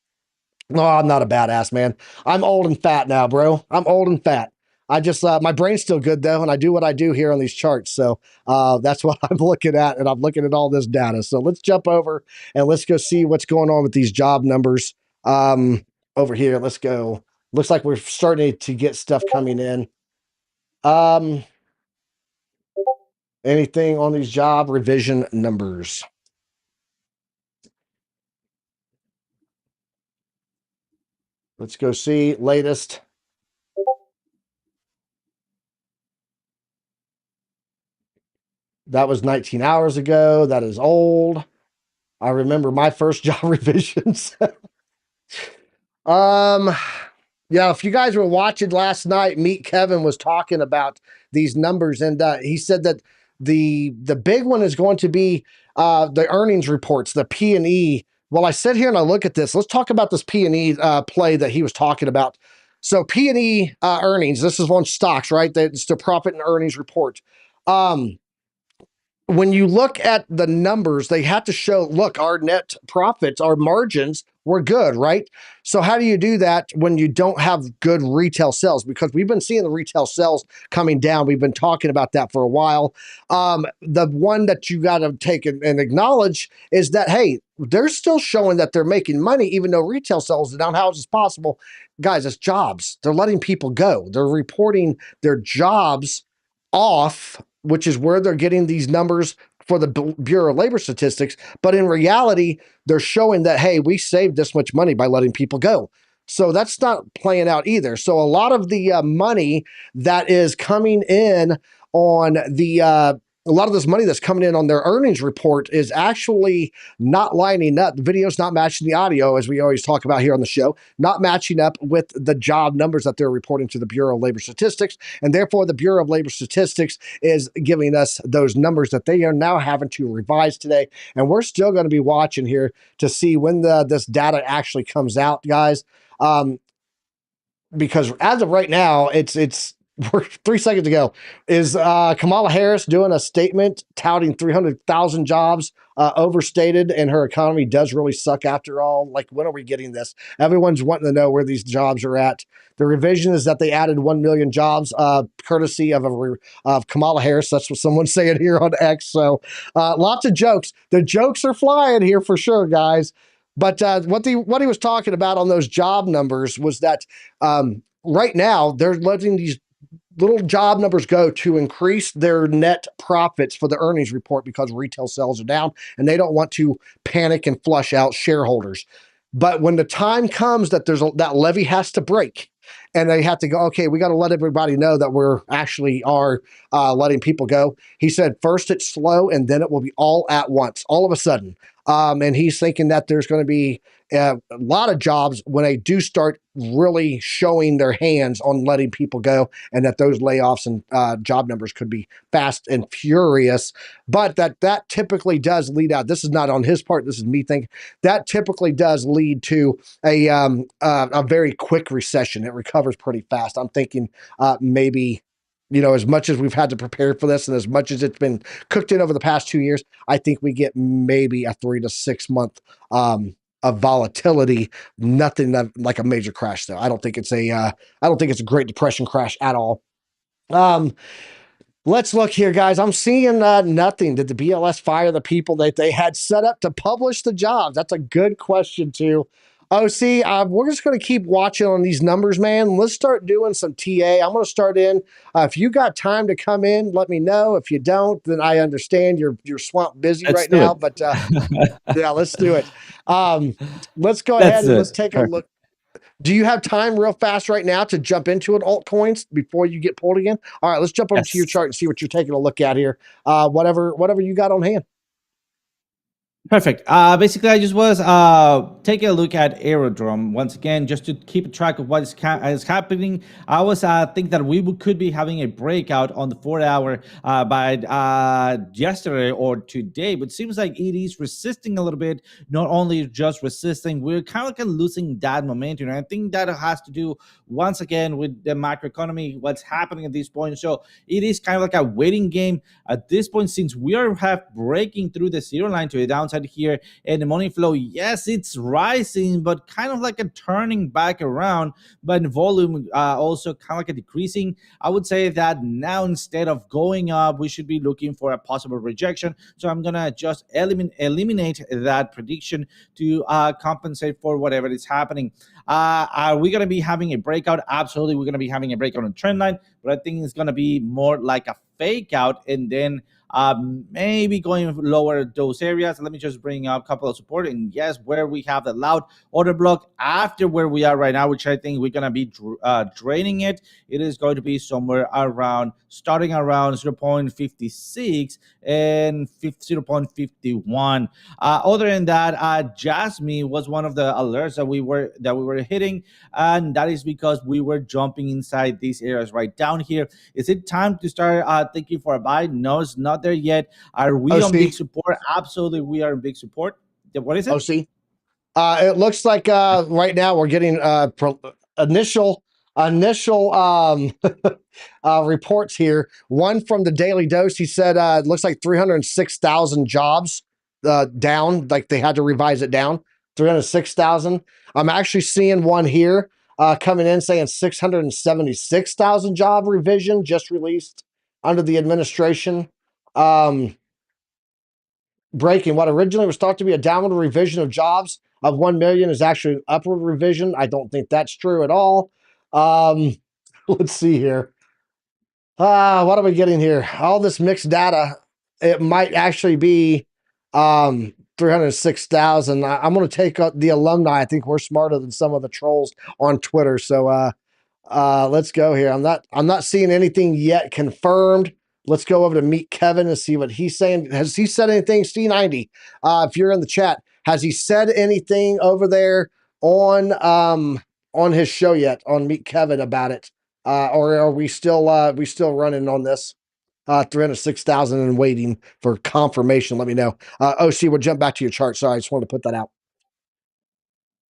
No, I'm not a badass, man. I'm old and fat now, bro. I'm old and fat. I just my brain's still good though, and I do what I do here on these charts. So that's what I'm looking at, and I'm looking at all this data. So let's jump over and let's go see what's going on with these job numbers over here. Let's go. Looks like we're starting to get stuff coming in. Anything on these job revision numbers? Let's go see latest. That was 19 hours ago. That is old. I remember my first job revisions. Yeah, if you guys were watching last night, Meet Kevin was talking about these numbers, and he said that the big one is going to be the earnings reports, the P&E. Well, I sit here and I look at this. Let's talk about this P&E play that he was talking about. So P&E earnings, this is on stocks, right? It's the profit and earnings report. When you look at the numbers, they have to show, look, our net profits, our margins were good, right? So how do you do that when you don't have good retail sales? Because we've been seeing the retail sales coming down. We've been talking about that for a while. The one that you got to take and acknowledge is that, hey, they're still showing that they're making money, even though retail sales are down. How is this possible? Guys, it's jobs. They're letting people go. They're reporting their jobs off, which is where they're getting these numbers for the Bureau of Labor Statistics. But in reality, they're showing that, hey, we saved this much money by letting people go. So that's not playing out either. So a lot of the money that is coming in on the a lot of this money that's coming in on their earnings report is actually not lining up. The video's not matching the audio, as we always talk about here on the show, not matching up with the job numbers that they're reporting to the Bureau of Labor Statistics. And therefore, the Bureau of Labor Statistics is giving us those numbers that they are now having to revise today. And we're still going to be watching here to see when this data actually comes out, guys. Because as of right now, we're 3 seconds ago. Is Kamala Harris doing a statement touting 300,000 jobs overstated, and her economy does really suck after all? Like, when are we getting this? Everyone's wanting to know where these jobs are at. The revision is that they added 1 million jobs, courtesy of Kamala Harris. That's what someone's saying here on X. So lots of jokes. The jokes are flying here for sure, guys. But what he was talking about on those job numbers was that right now they're letting these little job numbers go to increase their net profits for the earnings report because retail sales are down, and they don't want to panic and flush out shareholders. But when the time comes that that levy has to break, and they have to go, okay, we got to let everybody know that we're actually are letting people go. He said first it's slow, and then it will be all at once, all of a sudden. And he's thinking that there's going to be a lot of jobs when they do start really showing their hands on letting people go, and that those layoffs and job numbers could be fast and furious. But that typically does lead out. This is not on his part. This is me thinking that typically does lead to a very quick recession. It recovers pretty fast. I'm thinking maybe, as much as we've had to prepare for this and as much as it's been cooked in over the past 2 years, I think we get maybe a 3 to 6 month of volatility. Nothing like a major crash, though. I don't think it's a Great Depression crash at all. Let's look here, guys. I'm seeing nothing. Did the BLS fire the people that they had set up to publish the jobs? That's a good question, too. OC, we're just going to keep watching on these numbers, man. Let's start doing some TA. I'm going to start in. If you got time to come in, let me know. If you don't, then I understand you're swamped busy right now. But yeah, let's do it. Let's go ahead and let's take a look. Do you have time real fast right now to jump into it, altcoins, before you get pulled again? All right, let's jump over to your chart and see what you're taking a look at here. Whatever you got on hand. Perfect. Basically, I just was taking a look at Aerodrome once again, just to keep track of what is happening. I was think that we could be having a breakout on the 4-hour by yesterday or today, but it seems like it is resisting a little bit. Not only just resisting, we're kind of losing that momentum. And I think that has to do once again with the macroeconomy, what's happening at this point. So it is kind of like a waiting game at this point, since we are breaking through the zero line to the downside. upside here, and the money flow, yes, it's rising, but kind of like a turning back around, but in volume also kind of like a decreasing. I would say that now instead of going up, we should be looking for a possible rejection. So I'm gonna just eliminate that prediction to compensate for whatever is happening. Are we going to be having a breakout? Absolutely, we're going to be having a breakout on trend line, but I think it's going to be more like a fake out, and then maybe going lower those areas. Let me just bring up a couple of support, and yes, where we have the loud order block after where we are right now, which I think we're going to be draining it. It is going to be somewhere around, starting around 0.56 and 0.51. Other than that, Jasmine was one of the alerts that we were hitting, and that is because we were jumping inside these areas right down here. Is it time to start thinking for a buy? No, it's not there yet. Are we on big support? Absolutely, we are in big support. What is it? OC. It looks like right now we're getting initial reports here. One from the Daily Dose. He said it looks like 306,000 jobs down, like they had to revise it down. 306,000. I'm actually seeing one here coming in saying 676,000 job revision just released under the administration. Breaking what originally was thought to be a downward revision of jobs of 1 million is actually an upward revision. I don't think that's true at all. Let's see here. What are we getting here? All this mixed data. It might actually be 306,000. I'm going to take the alumni. I think we're smarter than some of the trolls on Twitter. So let's go here. I'm not seeing anything yet confirmed. Let's go over to meet Kevin and see what he's saying. Has he said anything, C90? If you're in the chat, has he said anything over there on his show yet, on Meet Kevin, about it? Or are we still running on this 306,000 and waiting for confirmation? Let me know. OC, we'll jump back to your chart. Sorry, I just wanted to put that out.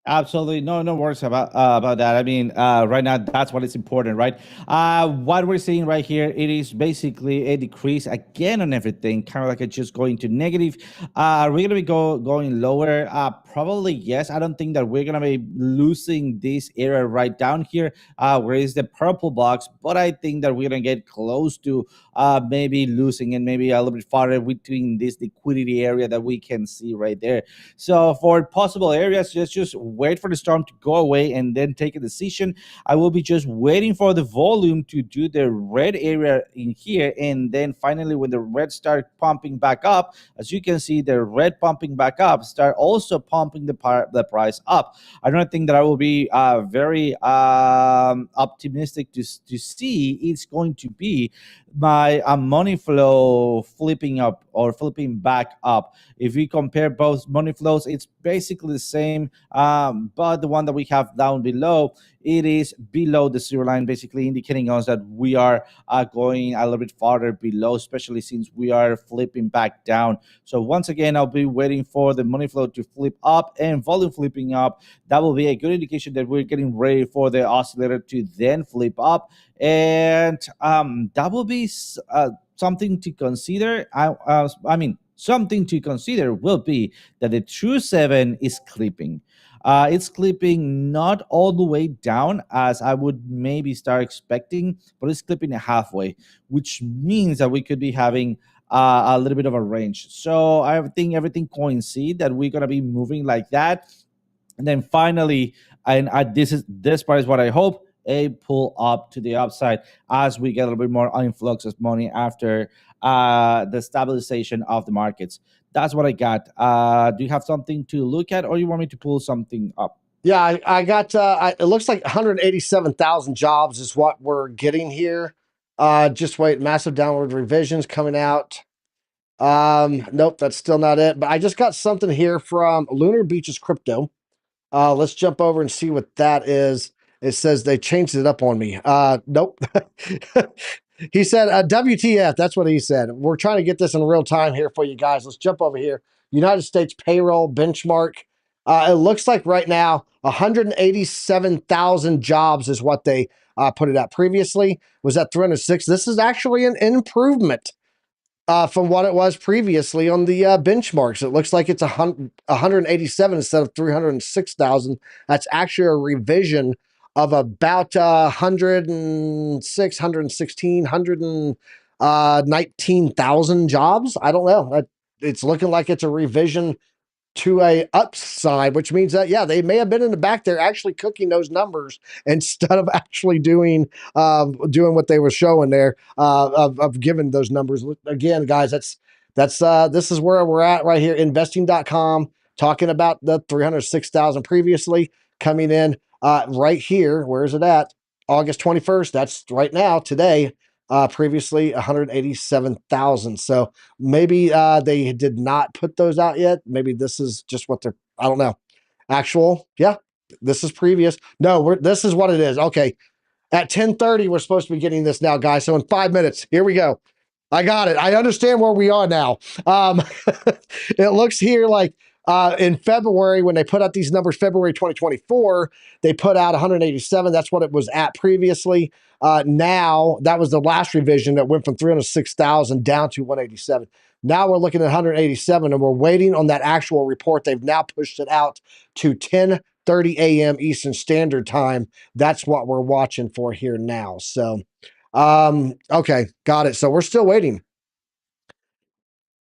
Absolutely, no worries about that. I mean, right now that's what is important, right? What we're seeing right here, it is basically a decrease again on everything, kind of like it's just going to negative. Are we gonna be going lower? Probably yes. I don't think that we're gonna be losing this area right down here, where is the purple box, but I think that we're gonna get close to maybe losing and maybe a little bit farther between this liquidity area that we can see right there. So for possible areas, just wait for the storm to go away and then take a decision. I will be just waiting for the volume to do the red area in here, and then finally when the red start pumping back up, as you can see, the red pumping back up start also pumping the price up. I don't think that I will be very optimistic to see it's going to be my money flow flipping up or flipping back up. If we compare both money flows, it's basically the same, but the one that we have down below, it is below the zero line, basically indicating us that we are going a little bit farther below, especially since we are flipping back down. So once again, I'll be waiting for the money flow to flip up and volume flipping up. That will be a good indication that we're getting ready for the oscillator to then flip up, and that will be something to consider. I mean, something to consider will be that the true 7 is clipping. It's clipping not all the way down as I would maybe start expecting, but it's clipping halfway, which means that we could be having a little bit of a range. So I think everything coincides that we're gonna be moving like that, and then finally, and this part is what I hope, a pull up to the upside as we get a little bit more influx of money after the stabilization of the markets. That's what I got. Do you have something to look at, or you want me to pull something up? Yeah, I got, it looks like 187,000 jobs is what we're getting here. Just wait, massive downward revisions coming out. Nope, that's still not it. But I just got something here from Lunar Beaches Crypto. Let's jump over and see what that is. It says they changed it up on me. Nope. He said, WTF. That's what he said. We're trying to get this in real time here for you guys. Let's jump over here. United States payroll benchmark. It looks like right now 187,000 jobs is what they put it at. Previously was at 306. This is actually an improvement. from what it was previously on the benchmarks. It looks like it's 187 instead of 306,000. That's actually a revision of about 106, 116, 119,000 jobs. I don't know. It's looking like it's a revision to a upside, which means that, yeah, they may have been in the back there actually cooking those numbers instead of actually doing what they were showing there, of giving those numbers. Again, guys, this is where we're at right here. Investing.com, talking about the 306,000 previously, coming in right here. Where is it at? August 21st. That's right now, today. Previously 187,000. So maybe they did not put those out yet. Maybe this is just what they're, I don't know. Actual, yeah, this is previous. No, this is what it is. Okay. At 10:30, we're supposed to be getting this now, guys. So in 5 minutes, here we go. I got it. I understand where we are now. It looks here like in February, when they put out these numbers, February 2024, they put out 187. That's what it was at previously. Now, that was the last revision that went from 306,000 down to 187. Now we're looking at 187, and we're waiting on that actual report. They've now pushed it out to 10:30 a.m. Eastern Standard Time. That's what we're watching for here now. So, okay, got it. So we're still waiting.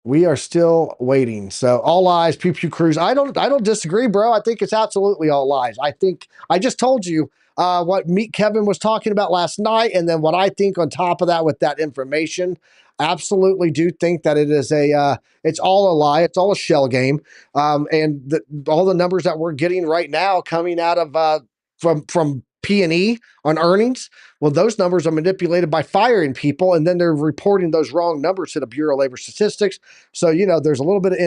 We are still waiting. So all lies, pew pew cruise. I don't disagree, bro. I think it's absolutely all lies. I think I just told you what Meet Kevin was talking about last night, and then what I think on top of that with that information. Absolutely do think that it is it's all a lie. It's all a shell game. And all the numbers that we're getting right now coming out of from P&E on earnings, well, those numbers are manipulated by firing people, and then they're reporting those wrong numbers to the Bureau of Labor Statistics. So, there's a little bit of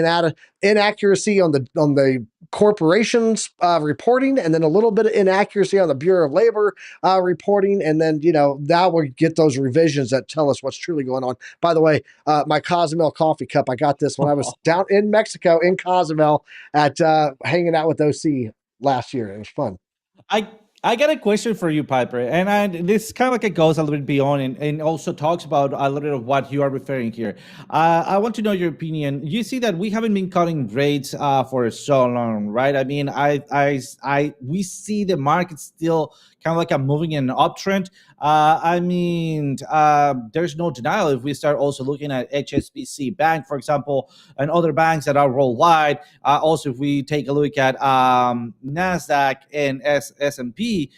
inaccuracy on the corporations reporting, and then a little bit of inaccuracy on the Bureau of Labor reporting. And then, now we get those revisions that tell us what's truly going on. By the way, my Cozumel coffee cup, I got this when I was down in Mexico, in Cozumel, at hanging out with OC last year. It was fun. I got a question for you, Piper, and this kind of like it goes a little bit beyond and also talks about a little bit of what you are referring here. I want to know your opinion. You see that we haven't been cutting rates for so long, right? I mean, we see the market still kind of like a moving in an uptrend. There's no denial if we start also looking at HSBC Bank, for example, and other banks that are worldwide. Also, if we take a look at NASDAQ and S&P,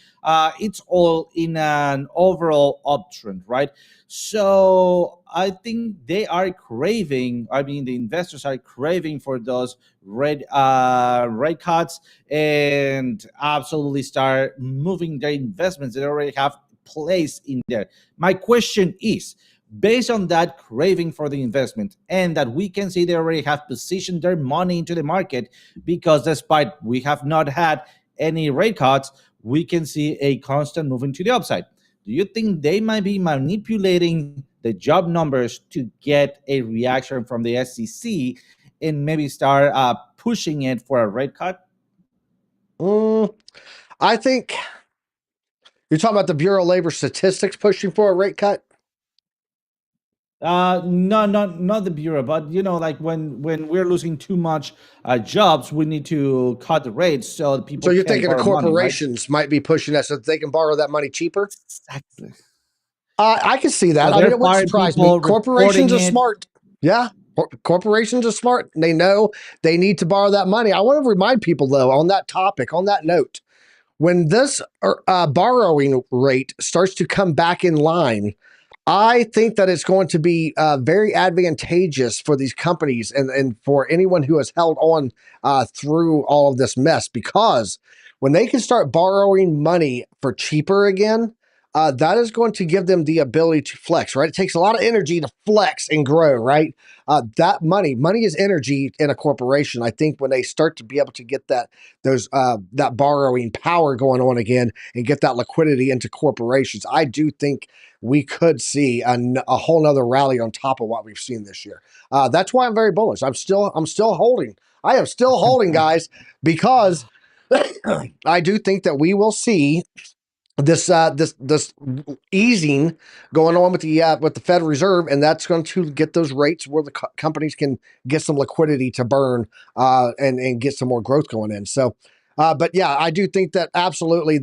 it's all in an overall uptrend, right? So I think they are craving, the investors are craving for those rate cuts and absolutely start moving their investments they already have placed in there. My question is, based on that craving for the investment and that we can see they already have positioned their money into the market, because despite we have not had any rate cuts, we can see a constant moving to the upside. Do you think they might be manipulating the job numbers to get a reaction from the SEC and maybe start pushing it for a rate cut? I think you're talking about the Bureau of Labor Statistics pushing for a rate cut. No, not the bureau, but like when we're losing too much jobs, we need to cut the rates so people. So you're can thinking the borrow money, right? corporations might be pushing that so that they can borrow that money cheaper? Exactly. I can see that. So I mean, they're it wouldn't firing surprise me. people, Corporations are reporting it. smart. Yeah, corporations are smart. They know they need to borrow that money. I want to remind people, though, on that topic, on that note, when this borrowing rate starts to come back in line, I think that it's going to be very advantageous for these companies and for anyone who has held on through all of this mess, because when they can start borrowing money for cheaper again, that is going to give them the ability to flex, right? It takes a lot of energy to flex and grow, right? That money is energy in a corporation. I think when they start to be able to get that borrowing power going on again and get that liquidity into corporations, I do think we could see a whole nother rally on top of what we've seen this year. That's why I'm very bullish. I'm still holding. I am still holding, guys, because I do think that we will see this easing going on with the Federal Reserve, and that's going to get those rates where the companies can get some liquidity to burn and get some more growth going in. So, but yeah, I do think that absolutely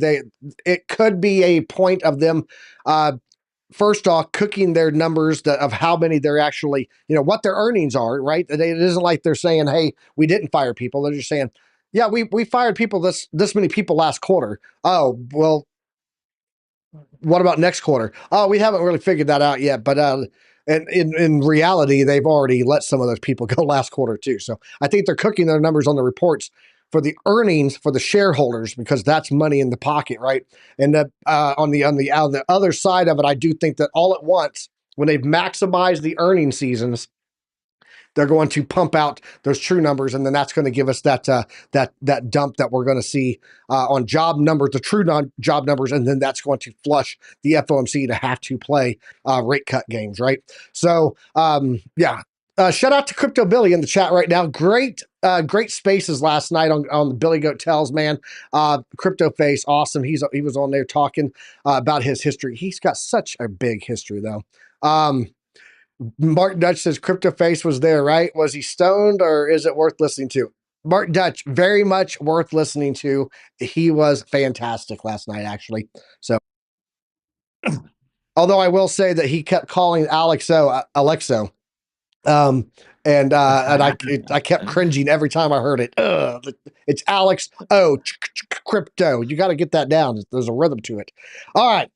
it could be a point of them. First off, cooking their numbers of how many they're actually, what their earnings are, right? It isn't like they're saying, "Hey, we didn't fire people." They're just saying, "Yeah, we fired people this many people last quarter." Oh, well, what about next quarter? Oh, we haven't really figured that out yet. But and in reality, they've already let some of those people go last quarter too. So I think they're cooking their numbers on the reports for the earnings for the shareholders, because that's money in the pocket, right? And on the other side of it, I do think that all at once, when they've maximized the earning seasons, they're going to pump out those true numbers, and then that's going to give us that dump that we're going to see on job numbers, the true job numbers, and then that's going to flush the FOMC to have to play rate cut games, right? So yeah. Shout out to Crypto Billy in the chat right now. Great spaces last night on the Billy Goat Tells, man. Crypto Face, awesome. He was on there talking about his history. He's got such a big history, though. Mark Dutch says Crypto Face was there, right? Was he stoned, or is it worth listening to? Mark Dutch, very much worth listening to. He was fantastic last night, actually. So, although I will say that he kept calling Alexo. And I kept cringing every time I heard it. It's Alex Crypto. You got to get that down. There's a rhythm to it. All right.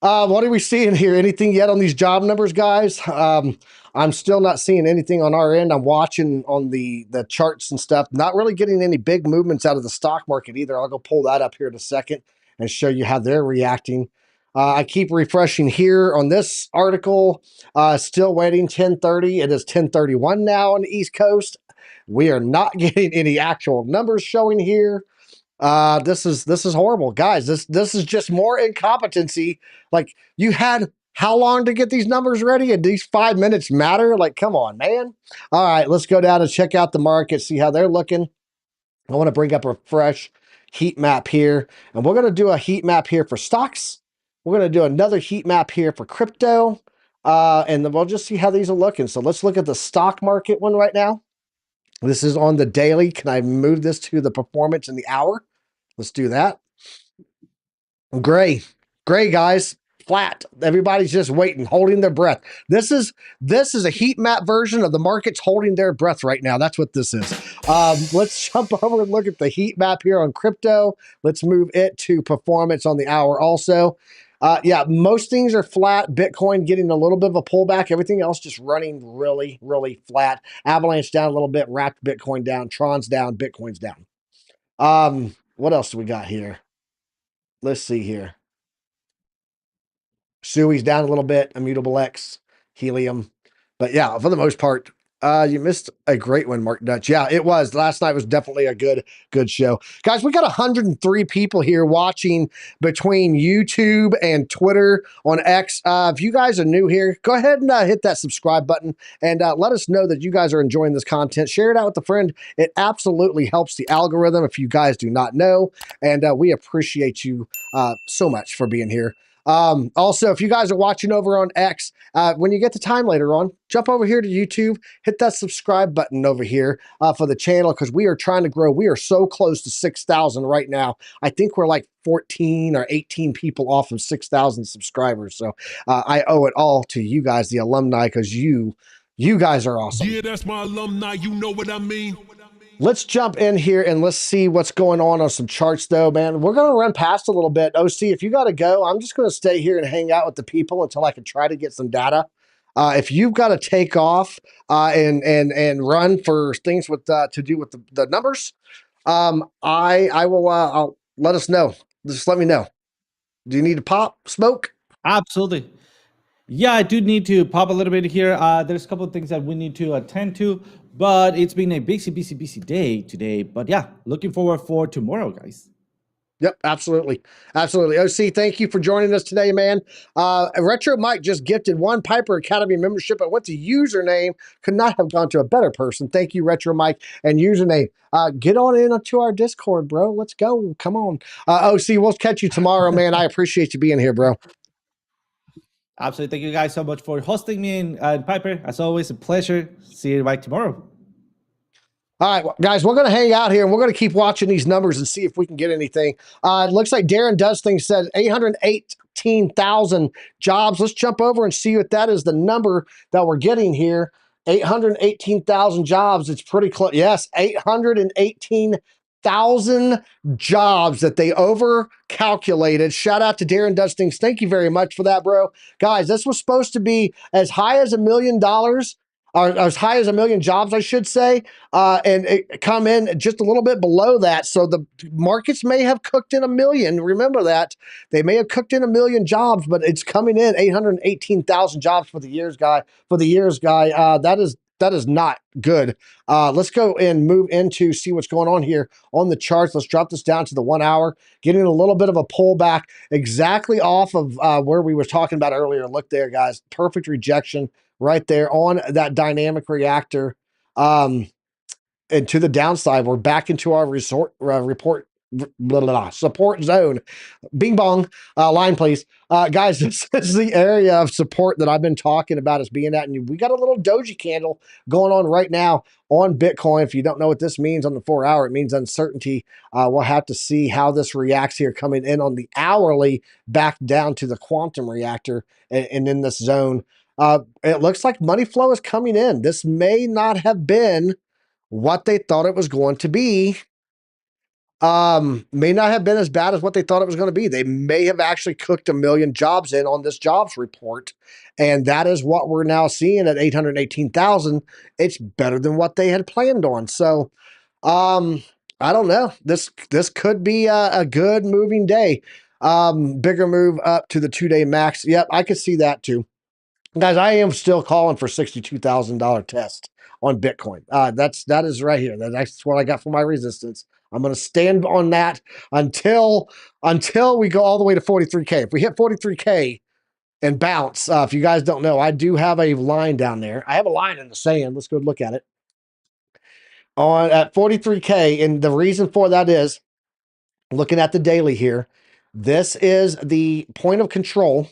What are we seeing here? Anything yet on these job numbers, guys? I'm still not seeing anything on our end. I'm watching on the charts and stuff. Not really getting any big movements out of the stock market either. I'll go pull that up here in a second and show you how they're reacting. I keep refreshing here on this article. Still waiting 10:30. It is 10:31 now on the East Coast. We are not getting any actual numbers showing here. This is horrible, guys. This is just more incompetency. Like, you had how long to get these numbers ready, and these 5 minutes matter? Like, come on, man. All right, let's go down and check out the market, see how they're looking. I want to bring up a fresh heat map here, and we're going to do a heat map here for stocks. We're going to do another heat map here for crypto, and then we'll just see how these are looking. So let's look at the stock market one right now. This is on the daily. Can I move this to the performance in the hour? Let's do that. Gray, guys, flat. Everybody's just waiting, holding their breath. This is a heat map version of the markets holding their breath right now. That's what this is. Let's jump over and look at the heat map here on crypto. Let's move it to performance on the hour also. Yeah, most things are flat. Bitcoin getting a little bit of a pullback. Everything else just running really, really flat. Avalanche down a little bit. Wrapped Bitcoin down. Tron's down. Bitcoin's down. What else do we got here? Let's see here. Sui's down a little bit. Immutable X, Helium. But yeah, for the most part, you missed a great one, Mark Dutch. Yeah, it was. Last night was definitely a good show. Guys, we got 103 people here watching between YouTube and Twitter on X. If you guys are new here, go ahead and hit that subscribe button and let us know that you guys are enjoying this content. Share it out with a friend. It absolutely helps the algorithm, if you guys do not know. And we appreciate you so much for being here. Also, if you guys are watching over on X, when you get the time later on, jump over here to YouTube, hit that subscribe button over here for the channel, because we are trying to grow. We are so close to 6,000 right now. I think we're like 14 or 18 people off of 6,000 subscribers. So I owe it all to you guys, the alumni, because you guys are awesome. Yeah, that's my alumni. You know what I mean? Let's jump in here and let's see what's going on some charts, though, man. We're going to run past a little bit. OC, if you got to go, I'm just going to stay here and hang out with the people until I can try to get some data. If you've got to take off and run for things with to do with the numbers, I will. I'll let us know. Just let me know. Do you need to pop smoke? Absolutely. Yeah, I do need to pop a little bit here. There's a couple of things that we need to attend to, but it's been a busy day today. But yeah, looking forward for tomorrow, guys. Yep, absolutely. Absolutely. OC, thank you for joining us today, man. Retro Mike just gifted one Piper Academy membership. I went to username, could not have gone to a better person. Thank you, Retro Mike, and username. Get on into our Discord, bro. Let's go. Come on. OC, we'll catch you tomorrow, man. I appreciate you being here, bro. Absolutely. Thank you guys so much for hosting me. And Piper, as always, a pleasure. See you back tomorrow. All right, guys, we're going to hang out here and we're going to keep watching these numbers and see if we can get anything. It looks like Darren Does Things says 818,000 jobs. Let's jump over and see what that is, the number that we're getting here. 818,000 jobs. It's pretty close. Yes, 818,000 jobs that they over calculated. Shout out to Darren Does Things. Thank you very much for that, bro. Guys, this was supposed to be as high as $1 million, or as high as 1 million jobs, I should say, and it come in just a little bit below that. So the markets may have cooked in 1 million. Remember that. They may have cooked in 1 million jobs, but it's coming in 818,000 jobs for the years, guy. That is not good. Let's go and move into see what's going on here on the charts. Let's drop this down to the 1 hour, getting a little bit of a pullback exactly off of where we were talking about earlier. Look there, guys. Perfect rejection right there on that dynamic reactor. And to the downside, we're back into our report support zone. Bing bong, line please. Guys, this is the area of support that I've been talking about as being at, and we got a little doji candle going on right now on Bitcoin. If you don't know what this means on the 4 hour, it means uncertainty. We'll have to see how this reacts here coming in on the hourly back down to the quantum reactor and in this zone. It looks like money flow is coming in. This may not have been what they thought it was going to be. May not have been as bad as what they thought it was going to be. They may have actually cooked 1 million jobs in on this jobs report. And that is what we're now seeing at 818,000. It's better than what they had planned on. So, I don't know. This could be a good moving day. Bigger move up to the 2-day max. Yep, I could see that too. Guys, I am still calling for $62,000 test on Bitcoin. That is right here. That's what I got for my resistance. I'm going to stand on that until we go all the way to 43K. If we hit 43K and bounce, if you guys don't know, I do have a line down there. I have a line in the sand. Let's go look at it. On at 43K, and the reason for that is, looking at the daily here, this is the point of control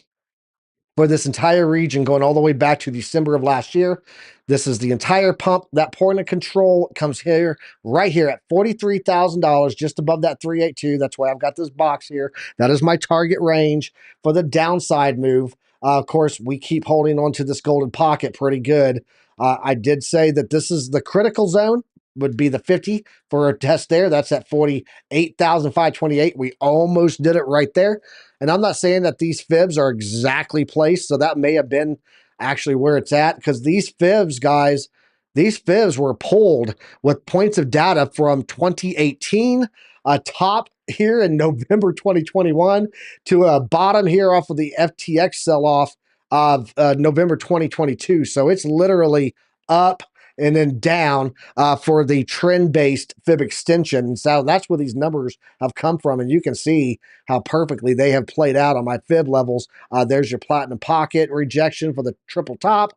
for this entire region going all the way back to December of last year. This is the entire pump. That point of control comes here, right here at $43,000, just above that 382. That's why I've got this box here. That is my target range for the downside move. Of course, we keep holding on to this golden pocket pretty good. I did say that this is the critical zone, would be the 50 for a test there. That's at 48,528. We almost did it right there. And I'm not saying that these fibs are exactly placed, so that may have been actually where it's at, because these fibs, guys, these fibs were pulled with points of data from 2018, a top here in November 2021, to a bottom here off of the FTX sell-off of November 2022. So it's literally up and then down for the trend-based fib extension. So that's where these numbers have come from, and you can see how perfectly they have played out on my fib levels. There's your platinum pocket rejection for the triple top,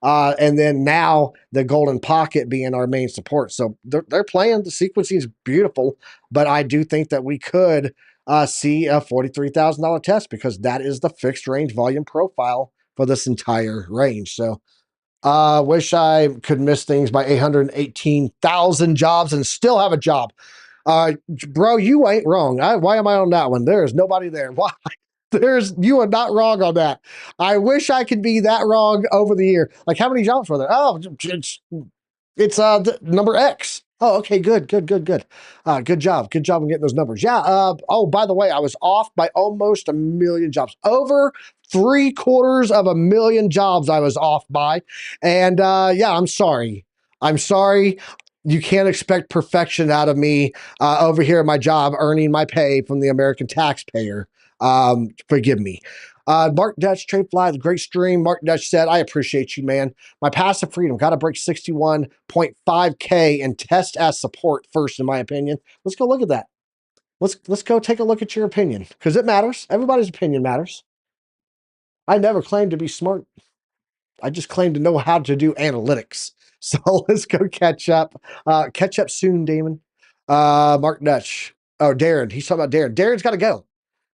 and then now the golden pocket being our main support. So they're playing. The sequencing is beautiful, but I do think that we could see a $43,000 test, because that is the fixed range volume profile for this entire range. So wish I could miss things by 818,000 jobs and still have a job. Bro, you ain't wrong. Why am I on that one? There is nobody there. Why? You are not wrong on that. I wish I could be that wrong over the year. Like, how many jobs were there? Oh, it's number X. Oh, okay, good. Good job. Good job in getting those numbers. Yeah. Oh, by the way, I was off by almost 1 million jobs. Over 750,000 jobs I was off by. And yeah, I'm sorry. You can't expect perfection out of me over here at my job, earning my pay from the American taxpayer. Forgive me. Mark Dutch, Trade Fly, the great stream. Mark Dutch said, I appreciate you, man. My passive freedom, got to break 61.5K and test as support first, in my opinion. Let's go look at that. Let's go take a look at your opinion, because it matters. Everybody's opinion matters. I never claimed to be smart. I just claim to know how to do analytics. So let's go catch up. Catch up soon, Damon. Mark Dutch. Oh, Darren. He's talking about Darren. Darren's got to go.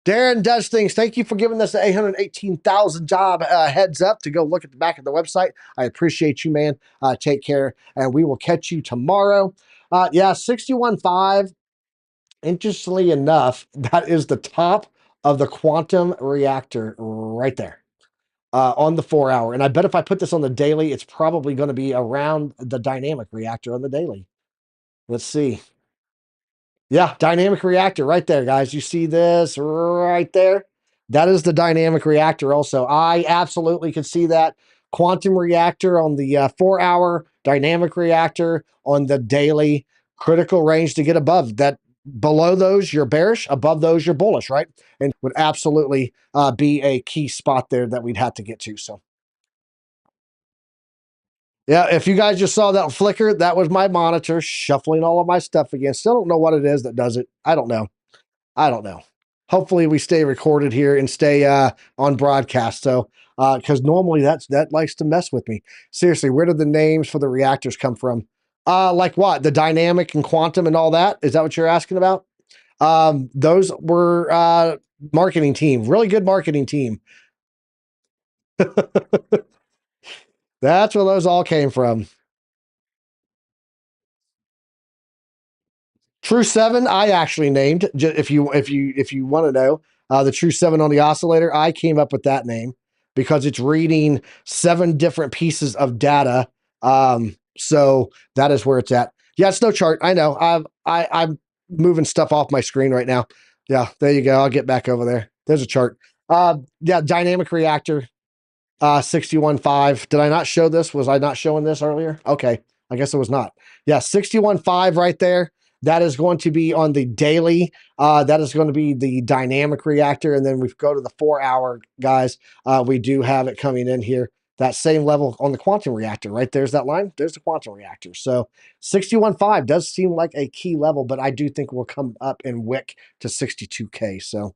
Darren does things. Thank you for giving us the 818,000 job heads up to go look at the back of the website. I appreciate you, man. Take care, and we will catch you tomorrow. Yeah, 61.5. Interestingly enough, that is the top of the quantum reactor right there on the 4 hour. And I bet if I put this on the daily, it's probably going to be around the dynamic reactor on the daily. Let's see. Yeah, dynamic reactor right there, guys. You see this right there? That is the dynamic reactor also. I absolutely can see that. Quantum reactor on the 4 hour, dynamic reactor on the daily, critical range to get above that. Below those, you're bearish. Above those, you're bullish, right? And would absolutely be a key spot there that we'd have to get to. So, yeah, if you guys just saw that flicker, that was my monitor shuffling all of my stuff again. Still don't know what it is that does it. I don't know. Hopefully we stay recorded here and stay on broadcast. So, because normally that likes to mess with me. Seriously, where did the names for the reactors come from? Like what? The dynamic and quantum and all that? Is that what you're asking about? Those were marketing team, really good marketing team. That's where those all came from. True 7, I actually named. If you want to know, the True 7 on the oscillator, I came up with that name because it's reading 7 different pieces of data. So that is where it's at. Yeah, it's no chart. I know. I'm moving stuff off my screen right now. Yeah, there you go. I'll get back over there. There's a chart. Yeah, dynamic reactor. 61.5. Did I not show this? Was I not showing this earlier? Okay. I guess it was not. Yeah, 61.5 right there. That is going to be on the daily. That is going to be the dynamic reactor. And then we go to the 4 hour, guys. We do have it coming in here. That same level on the quantum reactor, right? There's that line. There's the quantum reactor. So 61.5 does seem like a key level, but I do think we'll come up and wick to 62K. So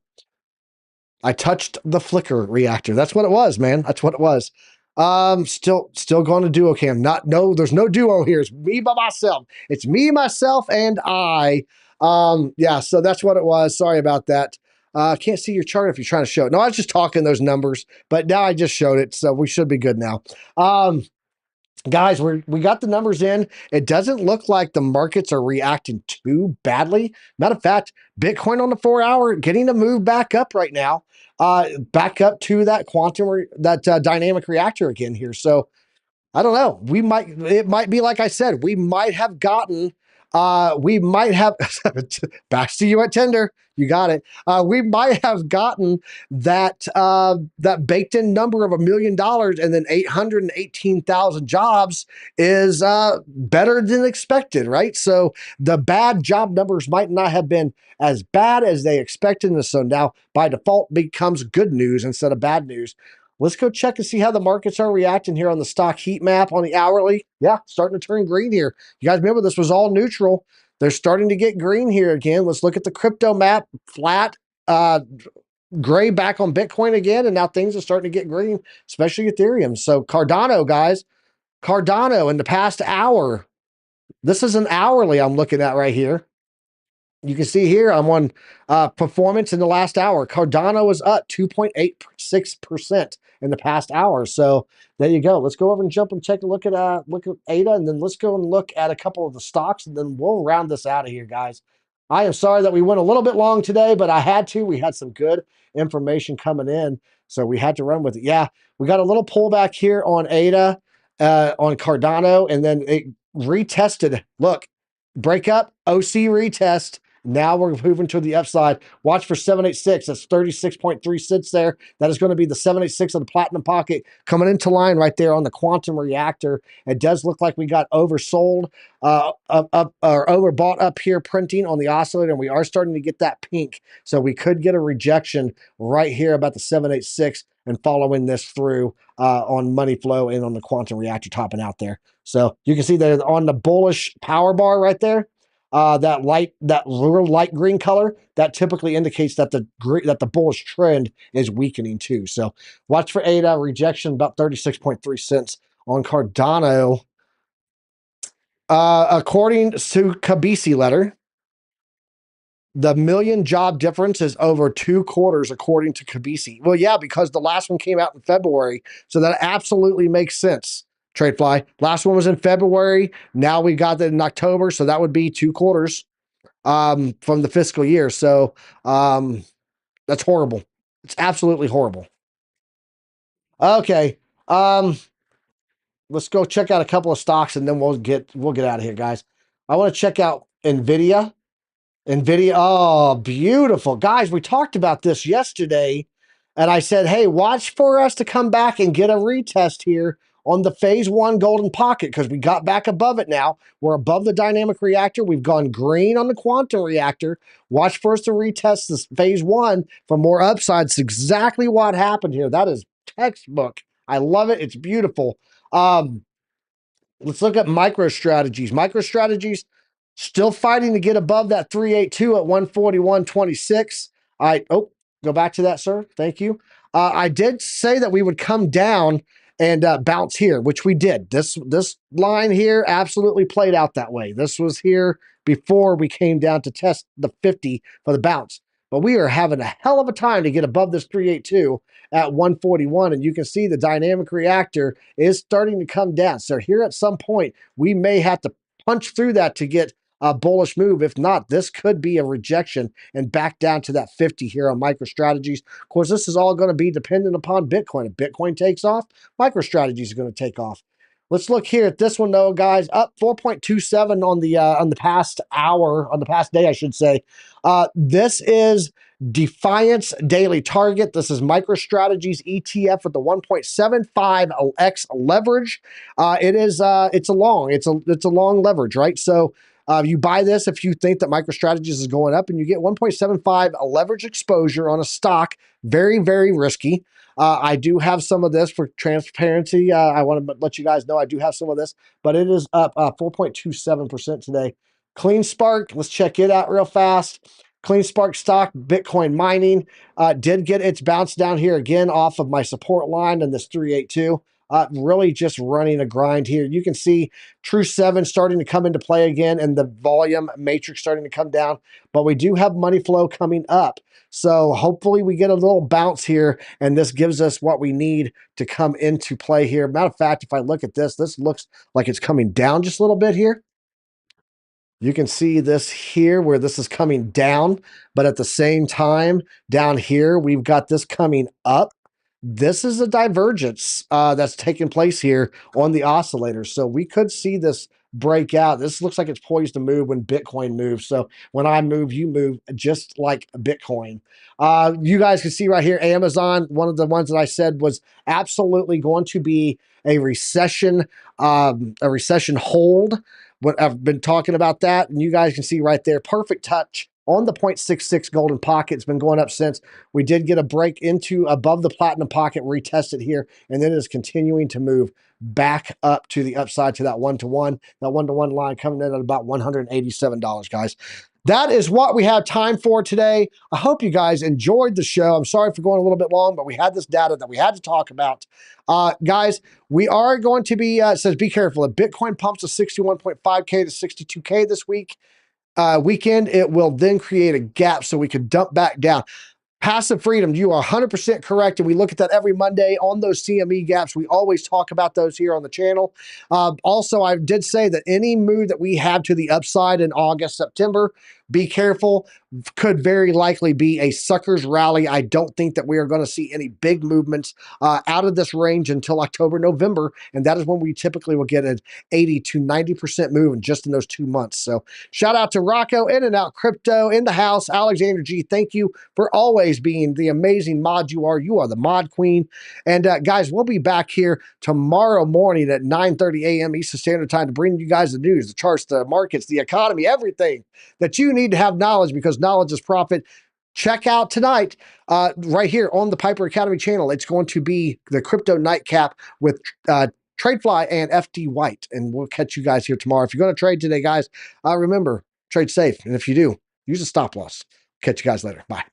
I touched the flicker reactor. That's what it was, man. That's what it was. Still going to duo cam. There's no duo here. It's me by myself. It's me, myself, and I. Yeah, so that's what it was. Sorry about that. Can't see your chart if you're trying to show it. No, I was just talking those numbers, but now I just showed it, so we should be good now. Guys, we got the numbers in. It doesn't look like the markets are reacting too badly. Matter of fact, Bitcoin on the 4 hour getting to move back up right now, back up to that dynamic reactor again here. So I don't know. It might be like I said, we might have back to you at tender. You got it. We might have gotten that baked in number of $1 million, and then 818,000 jobs is better than expected, right? So the bad job numbers might not have been as bad as they expected. And so now by default becomes good news instead of bad news. Let's go check and see how the markets are reacting here on the stock heat map on the hourly. Yeah, starting to turn green here. You guys remember this was all neutral. They're starting to get green here again. Let's look at the crypto map. Flat, gray back on Bitcoin again, and now things are starting to get green, especially Ethereum. So Cardano, guys. Cardano in the past hour. This is an hourly I'm looking at right here. You can see here I'm on performance in the last hour. Cardano is up 2.86% in the past hour. So there you go. Let's go over and jump and take a look at ADA, and then let's go and look at a couple of the stocks, and then we'll round this out of here, guys. I am sorry that we went a little bit long today, but I had to. We had some good information coming in, so we had to run with it. Yeah, we got a little pullback here on ADA, on Cardano, and then it retested. Look, break up, OC retest. Now we're moving to the upside. Watch for 786. That's 36.3 cents there. That is going to be the 786 of the platinum pocket coming into line right there on the quantum reactor. It does look like we got oversold, or overbought up here printing on the oscillator, and we are starting to get that pink. So we could get a rejection right here about the 786 and following this through on money flow and on the quantum reactor topping out there. So you can see there on the bullish power bar right there. that real light green color, that typically indicates that the bullish trend is weakening too. So watch for ADA rejection, about 36.3 cents on Cardano. According to Kabisi letter, the million job difference is over 2 quarters, according to Kabisi. Well, yeah, because the last one came out in February, so that absolutely makes sense. Tradefly. Last one was in February. Now we got it in October, so that would be 2 quarters from the fiscal year. So that's horrible. It's absolutely horrible. Okay. Let's go check out a couple of stocks and then we'll get out of here, guys. I want to check out Nvidia. Oh, beautiful. Guys, we talked about this yesterday, and I said, hey, watch for us to come back and get a retest here on the phase 1 golden pocket, because we got back above it now. We're above the dynamic reactor. We've gone green on the quantum reactor. Watch for us to retest this phase 1 for more upside. It's exactly what happened here. That is textbook. I love it. It's beautiful. Let's look at MicroStrategies. MicroStrategies still fighting to get above that 382 at 141.26. Go back to that, sir. Thank you. I did say that we would come down and bounce here, which we did. This line here absolutely played out that way. This was here before we came down to test the 50 for the bounce. But we are having a hell of a time to get above this 382 at 141. And you can see the dynamic reactor is starting to come down. So here at some point, we may have to punch through that to get a bullish move. If not, this could be a rejection and back down to that 50 here on MicroStrategies. Of course, this is all going to be dependent upon Bitcoin. If Bitcoin takes off, MicroStrategies is going to take off. Let's look here at this one, though, guys. Up 4.27 on the past hour, on the past day, I should say. This is Defiance Daily Target. This is MicroStrategies ETF with the 1.75x leverage. It's a long leverage, right? So you buy this if you think that MicroStrategies is going up, and you get 1.75 leverage exposure on a stock. Very, very risky. I do have some of this for transparency. I want to let you guys know I do have some of this, but it is up 4.27% today. Clean Spark, let's check it out real fast. Clean Spark stock, Bitcoin mining, did get its bounce down here again off of my support line in this 382. Really just running a grind here. You can see True 7 starting to come into play again, and the volume matrix starting to come down, but we do have money flow coming up. So hopefully we get a little bounce here, and this gives us what we need to come into play here. Matter of fact, if I look at this, this looks like it's coming down just a little bit here. You can see this here where this is coming down, but at the same time down here, we've got this coming up. This is a divergence that's taking place here on the oscillator. So we could see this break out. This looks like it's poised to move when Bitcoin moves. So when I move, you move, just like Bitcoin. You guys can see right here, Amazon, one of the ones that I said was absolutely going to be a recession hold. What I've been talking about that, and you guys can see right there, perfect touch on the 0.66 golden pocket. It's been going up since. We did get a break into above the platinum pocket, retested here, and then it is continuing to move back up to the upside to that one-to-one. That one-to-one line coming in at about $187, guys. That is what we have time for today. I hope you guys enjoyed the show. I'm sorry for going a little bit long, but we had this data that we had to talk about. Guys, we are going to be, it says be careful. If Bitcoin pumps to 61.5K to 62K this weekend, it will then create a gap so we could dump back down. Passive freedom, you are 100% correct, and we look at that every Monday on those CME gaps. We always talk about those here on the channel. Also, I did say that any move that we have to the upside in August, September, be careful, could very likely be a sucker's rally. I don't think that we are going to see any big movements out of this range until October, November, and that is when we typically will get an 80 to 90% move in just in those 2 months. So shout out to Rocco, In and Out Crypto, in the house, Alexander G. Thank you for always being the amazing mod you are. You are the mod queen. And guys, we'll be back here tomorrow morning at 9:30 a.m. Eastern Standard Time to bring you guys the news, the charts, the markets, the economy, everything that you need to have knowledge, because knowledge is profit. Check out tonight right here on the Piper Academy channel. It's going to be the Crypto Nightcap with TradeFly and FD White, and we'll catch you guys here tomorrow. If you're going to trade today, guys, remember, trade safe. And if you do, use a stop loss. Catch you guys later. Bye.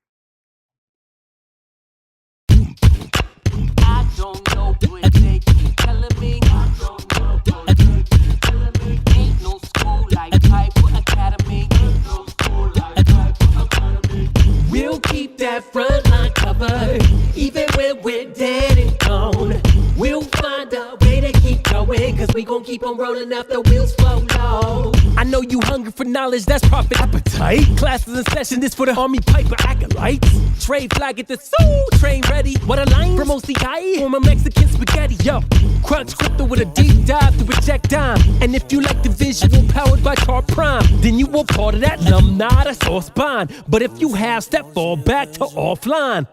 I don't know what they keep telling me. I don't know what they keep telling me. Ain't no school like Piper Academy. Ain't no school like Piper Academy. We'll keep that front line covered, even when we're dead and gone. We'll find a way to keep going, cause we gon' keep on rolling after wheels flow low. I know you hungry for knowledge, that's profit appetite. Classes in session, this for the Army Piper acolytes. Trade flag at the soul, train ready. What a line from OCI, former Mexican spaghetti. Yo, crunch crypto with a deep dive to reject dime. And if you like the visual powered by Car Prime, then you were part of that alumni, that's all spine. But if you have step, fall back to offline.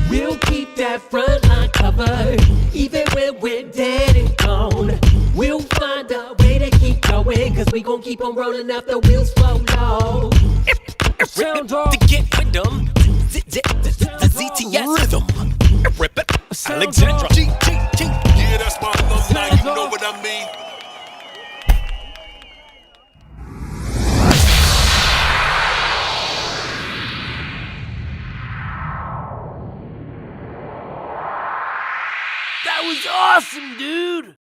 We'll keep that front line covered, even when we're dead and gone. We'll find a way to keep going, cause we gon' keep on rolling after wheels flow low. Sound off to get with them, the ZTS rhythm. Alexandra. Yeah, that's my alumni, you know what I mean? That was awesome, dude!